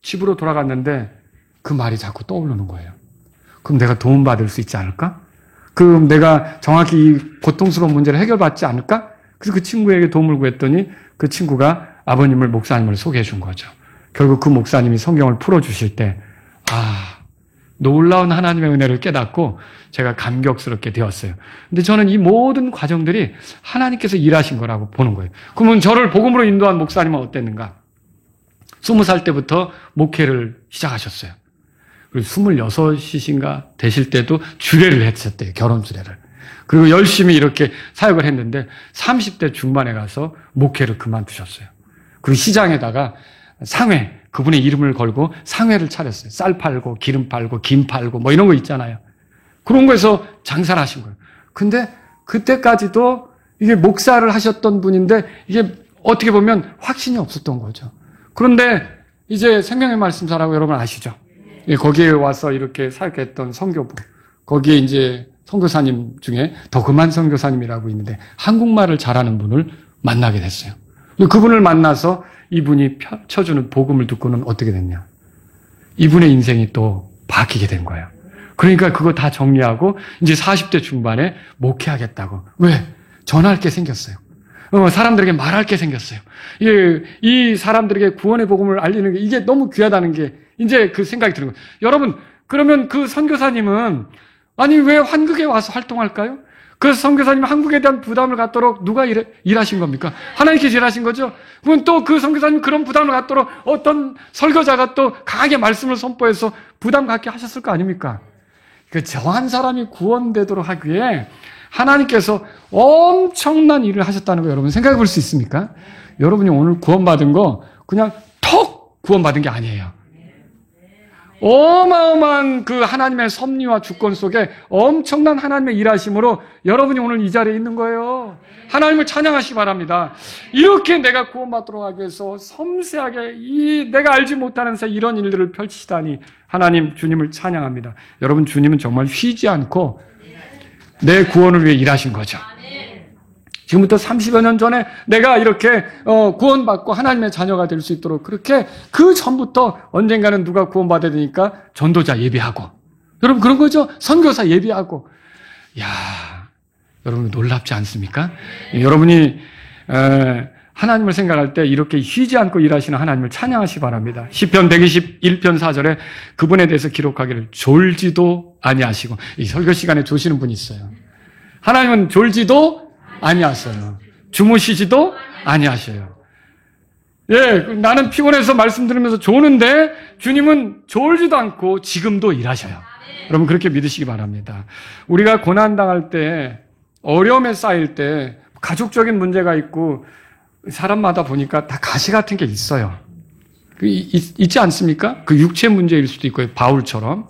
집으로 돌아갔는데 그 말이 자꾸 떠오르는 거예요. 그럼 내가 도움받을 수 있지 않을까? 그럼 내가 정확히 이 고통스러운 문제를 해결받지 않을까? 그래서 그 친구에게 도움을 구했더니 그 친구가 아버님을 목사님을 소개해 준 거죠. 결국 그 목사님이 성경을 풀어주실 때 놀라운 하나님의 은혜를 깨닫고 제가 감격스럽게 되었어요. 근데 저는 이 모든 과정들이 하나님께서 일하신 거라고 보는 거예요. 그러면 저를 복음으로 인도한 목사님은 어땠는가? 20살 때부터 목회를 시작하셨어요. 그리고 26이신가 되실 때도 주례를 했었대요. 결혼 주례를. 그리고 열심히 이렇게 사역을 했는데 30대 중반에 가서 목회를 그만두셨어요. 그리고 시장에다가 상회, 그분의 이름을 걸고 상회를 차렸어요. 쌀 팔고 기름 팔고 김 팔고 뭐 이런 거 있잖아요. 그런 거에서 장사를 하신 거예요. 근데 그때까지도 이게 목사를 하셨던 분인데 이게 어떻게 보면 확신이 없었던 거죠. 그런데 이제 생명의 말씀사라고 여러분 아시죠? 거기에 와서 이렇게 사역했던 선교부, 거기에 이제 선교사님 중에 덕음한 선교사님이라고 있는데 한국말을 잘하는 분을 만나게 됐어요. 그분을 만나서 이분이 펴주는 복음을 듣고는 어떻게 됐냐? 이분의 인생이 또 바뀌게 된 거예요. 그러니까 그거 다 정리하고 이제 40대 중반에 목회하겠다고. 왜? 전할 게 생겼어요. 사람들에게 말할 게 생겼어요. 이 사람들에게 구원의 복음을 알리는 게 이게 너무 귀하다는 게 이제 그 생각이 드는 거예요. 여러분, 그러면 그 선교사님은 아니 왜 한국에 와서 활동할까요? 그래서 선교사님은 한국에 대한 부담을 갖도록 누가 일하신 겁니까? 하나님께서 일하신 거죠. 그럼 또 그 선교사님 그런 부담을 갖도록 어떤 설교자가 또 강하게 말씀을 선포해서 부담 갖게 하셨을 거 아닙니까? 그 저한 사람이 구원되도록 하기 위해 하나님께서 엄청난 일을 하셨다는 거 여러분 생각해 볼 수 있습니까? 여러분이 오늘 구원받은 거 그냥 턱 구원받은 게 아니에요. 어마어마한 그 하나님의 섭리와 주권 속에 엄청난 하나님의 일하심으로 여러분이 오늘 이 자리에 있는 거예요. 하나님을 찬양하시기 바랍니다. 이렇게 내가 구원받도록 하기 위해서 섬세하게 내가 알지 못하는 사이 이런 일들을 펼치시다니 하나님 주님을 찬양합니다. 여러분 주님은 정말 쉬지 않고 내 구원을 위해 일하신 거죠. 지금부터 30여 년 전에 내가 이렇게 구원받고 하나님의 자녀가 될 수 있도록 그렇게 그 전부터 언젠가는 누가 구원받아야 되니까 전도자 예비하고 여러분 그런 거죠. 선교사 예비하고 여러분 놀랍지 않습니까? 여러분이 하나님을 생각할 때 이렇게 쉬지 않고 일하시는 하나님을 찬양하시기 바랍니다. 시편 121편 4절에 그분에 대해서 기록하기를 졸지도 아니하시고 이 설교 시간에 조시는 분이 있어요. 하나님은 졸지도 아니하셔요. 주무시지도 아니하셔요. 나는 피곤해서 말씀 들으면서 조는데 주님은 졸지도 않고 지금도 일하셔요. 여러분 그렇게 믿으시기 바랍니다. 우리가 고난당할 때 어려움에 쌓일 때 가족적인 문제가 있고 사람마다 보니까 다 가시 같은 게 있어요. 있지 않습니까? 그 육체 문제일 수도 있고 바울처럼.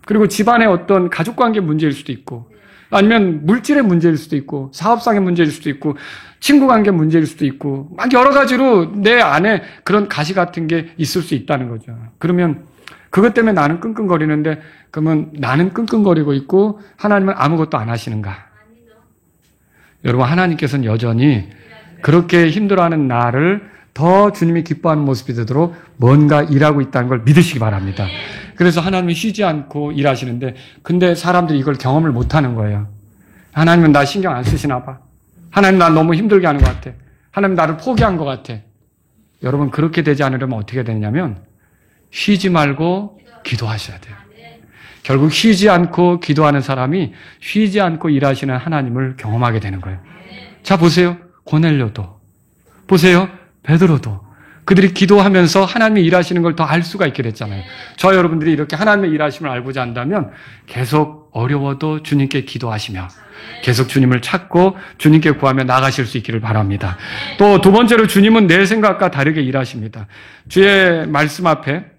그리고 집안의 어떤 가족관계 문제일 수도 있고 아니면 물질의 문제일 수도 있고 사업상의 문제일 수도 있고 친구관계 문제일 수도 있고 막 여러 가지로 내 안에 그런 가시 같은 게 있을 수 있다는 거죠. 그러면 그것 때문에 나는 끙끙거리는데 그러면 나는 끙끙거리고 있고 하나님은 아무것도 안 하시는가? 여러분 하나님께서는 여전히 그렇게 힘들어하는 나를 더 주님이 기뻐하는 모습이 되도록 뭔가 일하고 있다는 걸 믿으시기 바랍니다. 그래서 하나님이 쉬지 않고 일하시는데 근데 사람들이 이걸 경험을 못하는 거예요. 하나님은 나 신경 안 쓰시나 봐. 하나님 나 너무 힘들게 하는 것 같아. 하나님 나를 포기한 것 같아. 여러분 그렇게 되지 않으려면 어떻게 되냐면 쉬지 말고 기도하셔야 돼요. 결국 쉬지 않고 기도하는 사람이 쉬지 않고 일하시는 하나님을 경험하게 되는 거예요. 자, 보세요. 고넬료도. 보세요. 베드로도. 그들이 기도하면서 하나님이 일하시는 걸 더 알 수가 있게 됐잖아요. 저 여러분들이 이렇게 하나님의 일하심을 알고자 한다면 계속 어려워도 주님께 기도하시며 계속 주님을 찾고 주님께 구하며 나가실 수 있기를 바랍니다. 또 두 번째로 주님은 내 생각과 다르게 일하십니다. 주의 말씀 앞에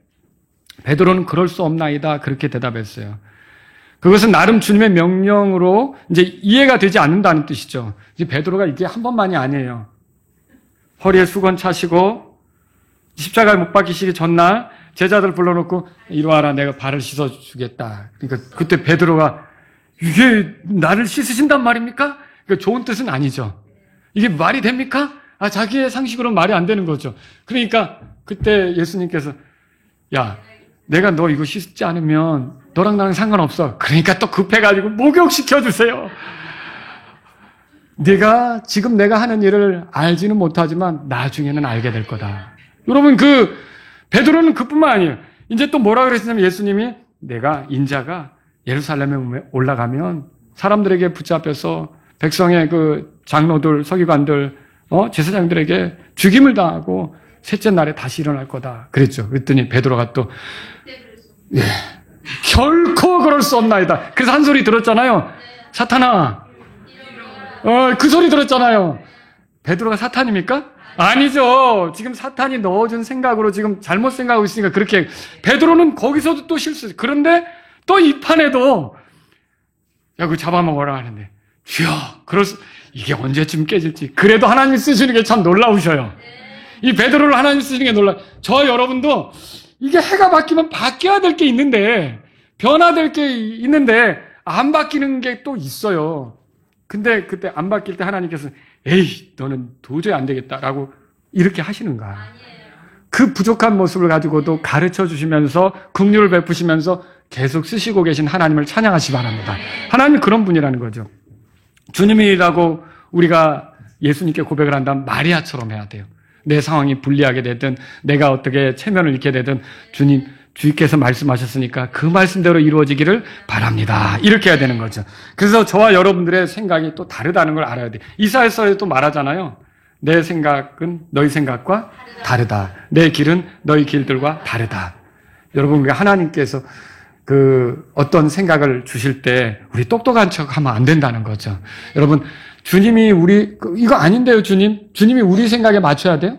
베드로는 그럴 수 없나이다 그렇게 대답했어요. 그것은 나름 주님의 명령으로 이제 이해가 되지 않는다는 뜻이죠. 이제 베드로가 이게 한 번만이 아니에요. 허리에 수건 차시고 십자가에 못 박히시기 전날 제자들 불러놓고 이리 와라 내가 발을 씻어주겠다. 그러니까 그때 베드로가 이게 나를 씻으신단 말입니까? 그러니까 좋은 뜻은 아니죠. 이게 말이 됩니까? 자기의 상식으로는 말이 안 되는 거죠. 그러니까 그때 예수님께서 야 내가 너 이거 씻지 않으면 너랑 나랑 상관없어. 그러니까 또 급해가지고 목욕시켜주세요. 지금 내가 하는 일을 알지는 못하지만 나중에는 알게 될 거다. 여러분 베드로는 그뿐만 아니에요. 이제 또 뭐라 그랬냐면 예수님이 내가 인자가 예루살렘에 올라가면 사람들에게 붙잡혀서 백성의 장로들, 서기관들, 제사장들에게 죽임을 당하고 셋째 날에 다시 일어날 거다. 그랬죠. 그랬더니 베드로가 또 결코 그럴 수 없나이다. 그래서 한 소리 들었잖아요. 사탄아. 그 소리 들었잖아요. 베드로가 사탄입니까? 아니죠. 지금 사탄이 넣어준 생각으로 지금 잘못 생각하고 있으니까 그렇게 베드로는 거기서도 또 실수. 그런데 또 이 판에도 그거 잡아먹어라 하는데 주여 이게 언제쯤 깨질지. 그래도 하나님 쓰시는 게 참 놀라우셔요. 이 베드로를 하나님 쓰시는 게 저 여러분도 이게 해가 바뀌면 바뀌어야 될 게 있는데 변화될 게 있는데 안 바뀌는 게 또 있어요. 근데 그때 안 바뀔 때 하나님께서 에이 너는 도저히 안 되겠다라고 이렇게 하시는가. 그 부족한 모습을 가지고도 가르쳐 주시면서 긍휼을 베푸시면서 계속 쓰시고 계신 하나님을 찬양하시기 바랍니다. 하나님은 그런 분이라는 거죠. 주님이라고 우리가 예수님께 고백을 한다면 마리아처럼 해야 돼요. 내 상황이 불리하게 되든 내가 어떻게 체면을 잃게 되든 주님께서 말씀하셨으니까 그 말씀대로 이루어지기를 바랍니다. 이렇게 해야 되는 거죠. 그래서 저와 여러분들의 생각이 또 다르다는 걸 알아야 돼요. 이사야서에도 말하잖아요. 내 생각은 너희 생각과 다르다. 내 길은 너희 길들과 다르다. 여러분, 우리가 하나님께서 어떤 생각을 주실 때 우리 똑똑한 척 하면 안 된다는 거죠. 여러분, 주님이 이거 아닌데요, 주님? 주님이 우리 생각에 맞춰야 돼요?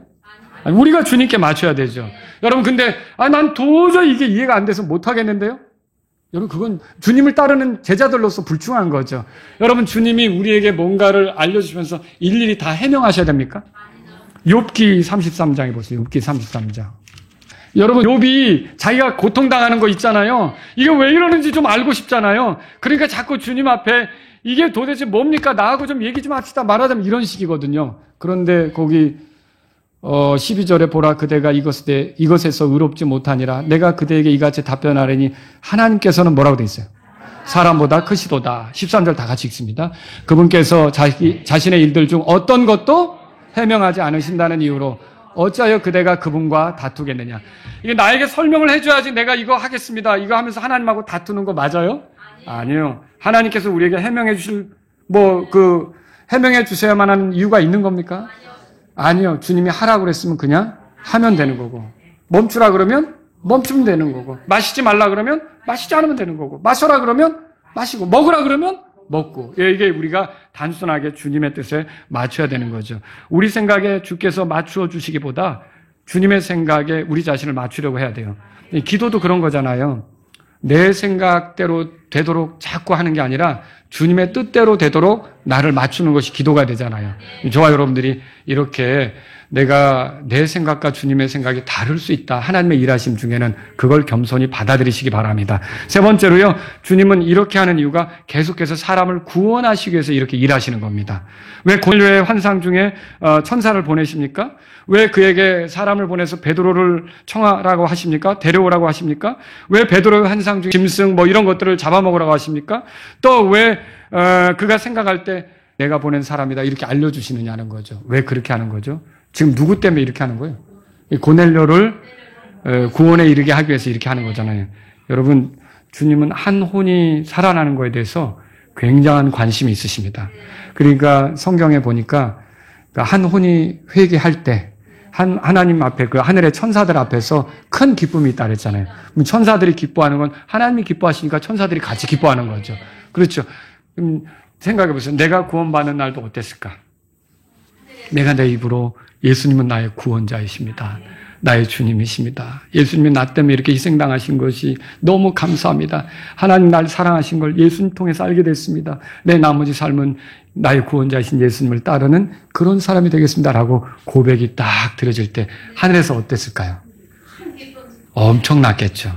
아니, 우리가 주님께 맞춰야 되죠. 여러분, 근데, 난 도저히 이게 이해가 안 돼서 못 하겠는데요? 여러분, 그건 주님을 따르는 제자들로서 불충한 거죠. 여러분, 주님이 우리에게 뭔가를 알려주시면서 일일이 다 해명하셔야 됩니까? 욥기 33장에 보세요. 욥기 33장. 여러분, 욥이 자기가 고통당하는 거 있잖아요. 이게 왜 이러는지 좀 알고 싶잖아요. 그러니까 자꾸 주님 앞에 이게 도대체 뭡니까? 나하고 좀 얘기 좀 합시다. 말하자면 이런 식이거든요. 그런데 거기 12절에 보라 그대가 이것에서 의롭지 못하니라 내가 그대에게 이같이 답변하려니 하나님께서는 뭐라고 돼 있어요? 사람보다 크시도다. 13절 다 같이 읽습니다. 그분께서 자신의 일들 중 어떤 것도 해명하지 않으신다는 이유로 어찌하여 그대가 그분과 다투겠느냐. 이게 나에게 설명을 해줘야지 내가 이거 하겠습니다. 이거 하면서 하나님하고 다투는 거 맞아요? 아니요. 하나님께서 우리에게 해명해 주실 해명해 주셔야만 하는 이유가 있는 겁니까? 아니요. 주님이 하라고 그랬으면 그냥 하면 되는 거고, 멈추라 그러면 멈추면 되는 거고, 마시지 말라 그러면 마시지 않으면 되는 거고, 마셔라 그러면 마시고, 먹으라 그러면 먹고. 이게 우리가 단순하게 주님의 뜻에 맞춰야 되는 거죠. 우리 생각에 주께서 맞추어 주시기보다 주님의 생각에 우리 자신을 맞추려고 해야 돼요. 기도도 그런 거잖아요. 내 생각대로 되도록 자꾸 하는 게 아니라 주님의 뜻대로 되도록 나를 맞추는 것이 기도가 되잖아요. 저와 여러분들이 이렇게 내가 내 생각과 주님의 생각이 다를 수 있다. 하나님의 일하심 중에는 그걸 겸손히 받아들이시기 바랍니다. 세 번째로요. 주님은 이렇게 하는 이유가 계속해서 사람을 구원하시기 위해서 이렇게 일하시는 겁니다. 왜 고넬료의 환상 중에 천사를 보내십니까? 왜 그에게 사람을 보내서 베드로를 청하라고 하십니까? 데려오라고 하십니까? 왜 베드로의 환상 중에 짐승 이런 것들을 잡아먹으라고 하십니까? 또 왜 그가 생각할 때 내가 보낸 사람이다 이렇게 알려주시느냐는 거죠. 왜 그렇게 하는 거죠? 지금 누구 때문에 이렇게 하는 거예요? 고넬료를 구원에 이르게 하기 위해서 이렇게 하는 거잖아요. 여러분, 주님은 한 혼이 살아나는 것에 대해서 굉장한 관심이 있으십니다. 그러니까 성경에 보니까 한 혼이 회개할 때 하나님 앞에 그 하늘의 천사들 앞에서 큰 기쁨이 있다 그랬잖아요. 그럼 천사들이 기뻐하는 건 하나님이 기뻐하시니까 천사들이 같이 기뻐하는 거죠. 그렇죠. 생각해 보세요. 내가 구원받는 날도 어땠을까? 내가 내 입으로 예수님은 나의 구원자이십니다. 나의 주님이십니다. 예수님이 나 때문에 이렇게 희생당하신 것이 너무 감사합니다. 하나님 날 사랑하신 걸 예수님 통해서 알게 됐습니다. 내 나머지 삶은 나의 구원자이신 예수님을 따르는 그런 사람이 되겠습니다라고 고백이 딱 들어질 때 하늘에서 어땠을까요? 엄청났겠죠.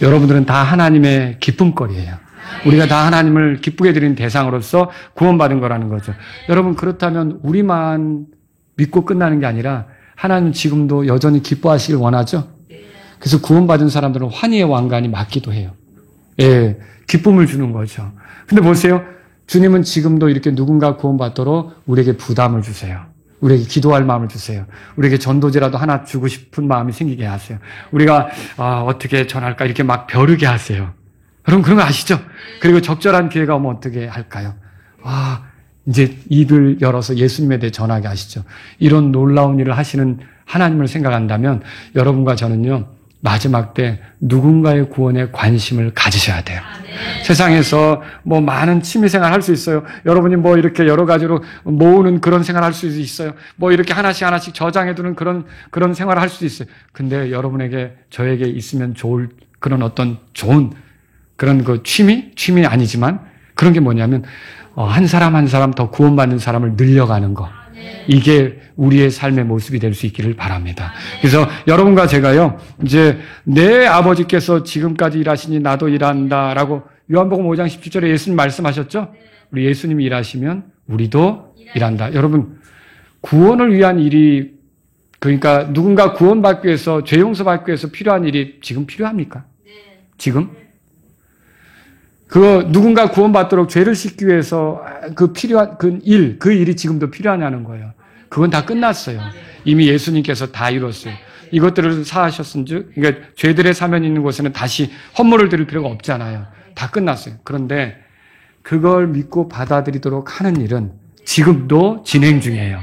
여러분들은 다 하나님의 기쁨거리예요. 우리가 다 하나님을 기쁘게 드리는 대상으로서 구원받은 거라는 거죠. 여러분 그렇다면 우리만 믿고 끝나는 게 아니라 하나님은 지금도 여전히 기뻐하시길 원하죠. 그래서 구원받은 사람들은 환희의 왕관이 맞기도 해요. 예, 기쁨을 주는 거죠. 근데 보세요. 주님은 지금도 이렇게 누군가 구원받도록 우리에게 부담을 주세요. 우리에게 기도할 마음을 주세요. 우리에게 전도지라도 하나 주고 싶은 마음이 생기게 하세요. 우리가 어떻게 전할까 이렇게 막 벼르게 하세요. 여러분 그런 거 아시죠? 그리고 적절한 기회가 오면 어떻게 할까요? 이제 입을 열어서 예수님에 대해 전하게 하시죠. 이런 놀라운 일을 하시는 하나님을 생각한다면 여러분과 저는요. 마지막 때 누군가의 구원에 관심을 가지셔야 돼요. 세상에서 뭐 많은 취미생활 할 수 있어요. 여러분이 뭐 이렇게 여러 가지로 모으는 그런 생활 할 수 있어요. 뭐 이렇게 하나씩 저장해두는 그런 생활을 할 수도 있어요. 근데 여러분에게 저에게 있으면 좋을 그런 어떤 좋은 그런 그 취미 아니지만 그런 게 뭐냐면 한 사람 한 사람 더 구원받는 사람을 늘려가는 거. 이게 우리의 삶의 모습이 될 수 있기를 바랍니다. 그래서 여러분과 제가요, 이제 내 아버지께서 지금까지 일하시니 나도 일한다라고 요한복음 5장 17절에 예수님 말씀하셨죠? 우리 예수님이 일하시면 우리도 일한다. 여러분, 구원을 위한 일이, 그러니까 누군가 구원받기 위해서, 죄 용서받기 위해서 필요한 일이 지금 필요합니까? 지금? 누군가 구원받도록 죄를 씻기 위해서 필요한 그 일이 지금도 필요하냐는 거예요. 그건 다 끝났어요. 이미 예수님께서 다 이뤘어요. 이것들을 사하셨은즉, 그러니까 죄들의 사면이 있는 곳에는 다시 헌물을 드릴 필요가 없잖아요. 다 끝났어요. 그런데 그걸 믿고 받아들이도록 하는 일은 지금도 진행 중이에요.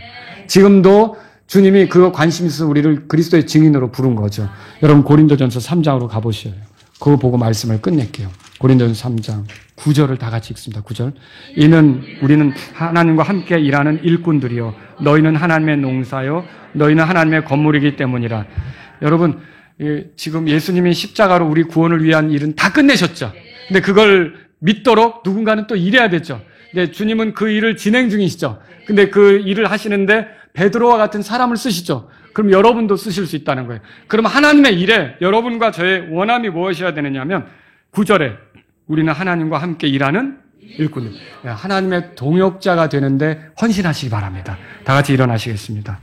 지금도 주님이 그거 관심 있어서 우리를 그리스도의 증인으로 부른 거죠. 여러분 고린도전서 3장으로 가보셔요. 그거 보고 말씀을 끝낼게요. 고린도전서 3장 9절을 다 같이 읽습니다. 9절. 우리는 하나님과 함께 일하는 일꾼들이요 너희는 하나님의 농사요 너희는 하나님의 건물이기 때문이라. 여러분 지금 예수님이 십자가로 우리 구원을 위한 일은 다 끝내셨죠. 근데 그걸 믿도록 누군가는 또 일해야 되죠. 근데 주님은 그 일을 진행 중이시죠. 근데 그 일을 하시는데 베드로와 같은 사람을 쓰시죠. 그럼 여러분도 쓰실 수 있다는 거예요. 그럼 하나님의 일에 여러분과 저의 원함이 무엇이어야 되느냐면 9절에 우리는 하나님과 함께 일하는 일꾼들. 하나님의 동역자가 되는데 헌신하시기 바랍니다. 다 같이 일어나시겠습니다.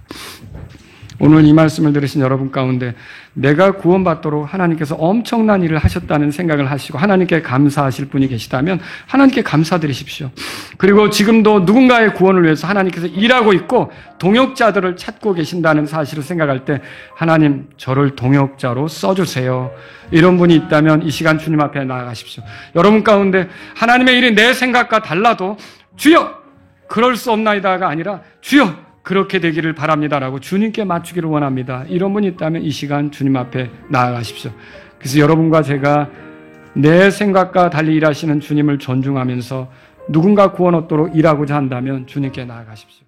오늘 이 말씀을 들으신 여러분 가운데 내가 구원받도록 하나님께서 엄청난 일을 하셨다는 생각을 하시고 하나님께 감사하실 분이 계시다면 하나님께 감사드리십시오. 그리고 지금도 누군가의 구원을 위해서 하나님께서 일하고 있고 동역자들을 찾고 계신다는 사실을 생각할 때 하나님 저를 동역자로 써주세요. 이런 분이 있다면 이 시간 주님 앞에 나아가십시오. 여러분 가운데 하나님의 일이 내 생각과 달라도 주여 그럴 수 없나이다가 아니라 주여 그렇게 되기를 바랍니다라고 주님께 맞추기를 원합니다. 이런 분이 있다면 이 시간 주님 앞에 나아가십시오. 그래서 여러분과 제가 내 생각과 달리 일하시는 주님을 존중하면서 누군가 구원 얻도록 일하고자 한다면 주님께 나아가십시오.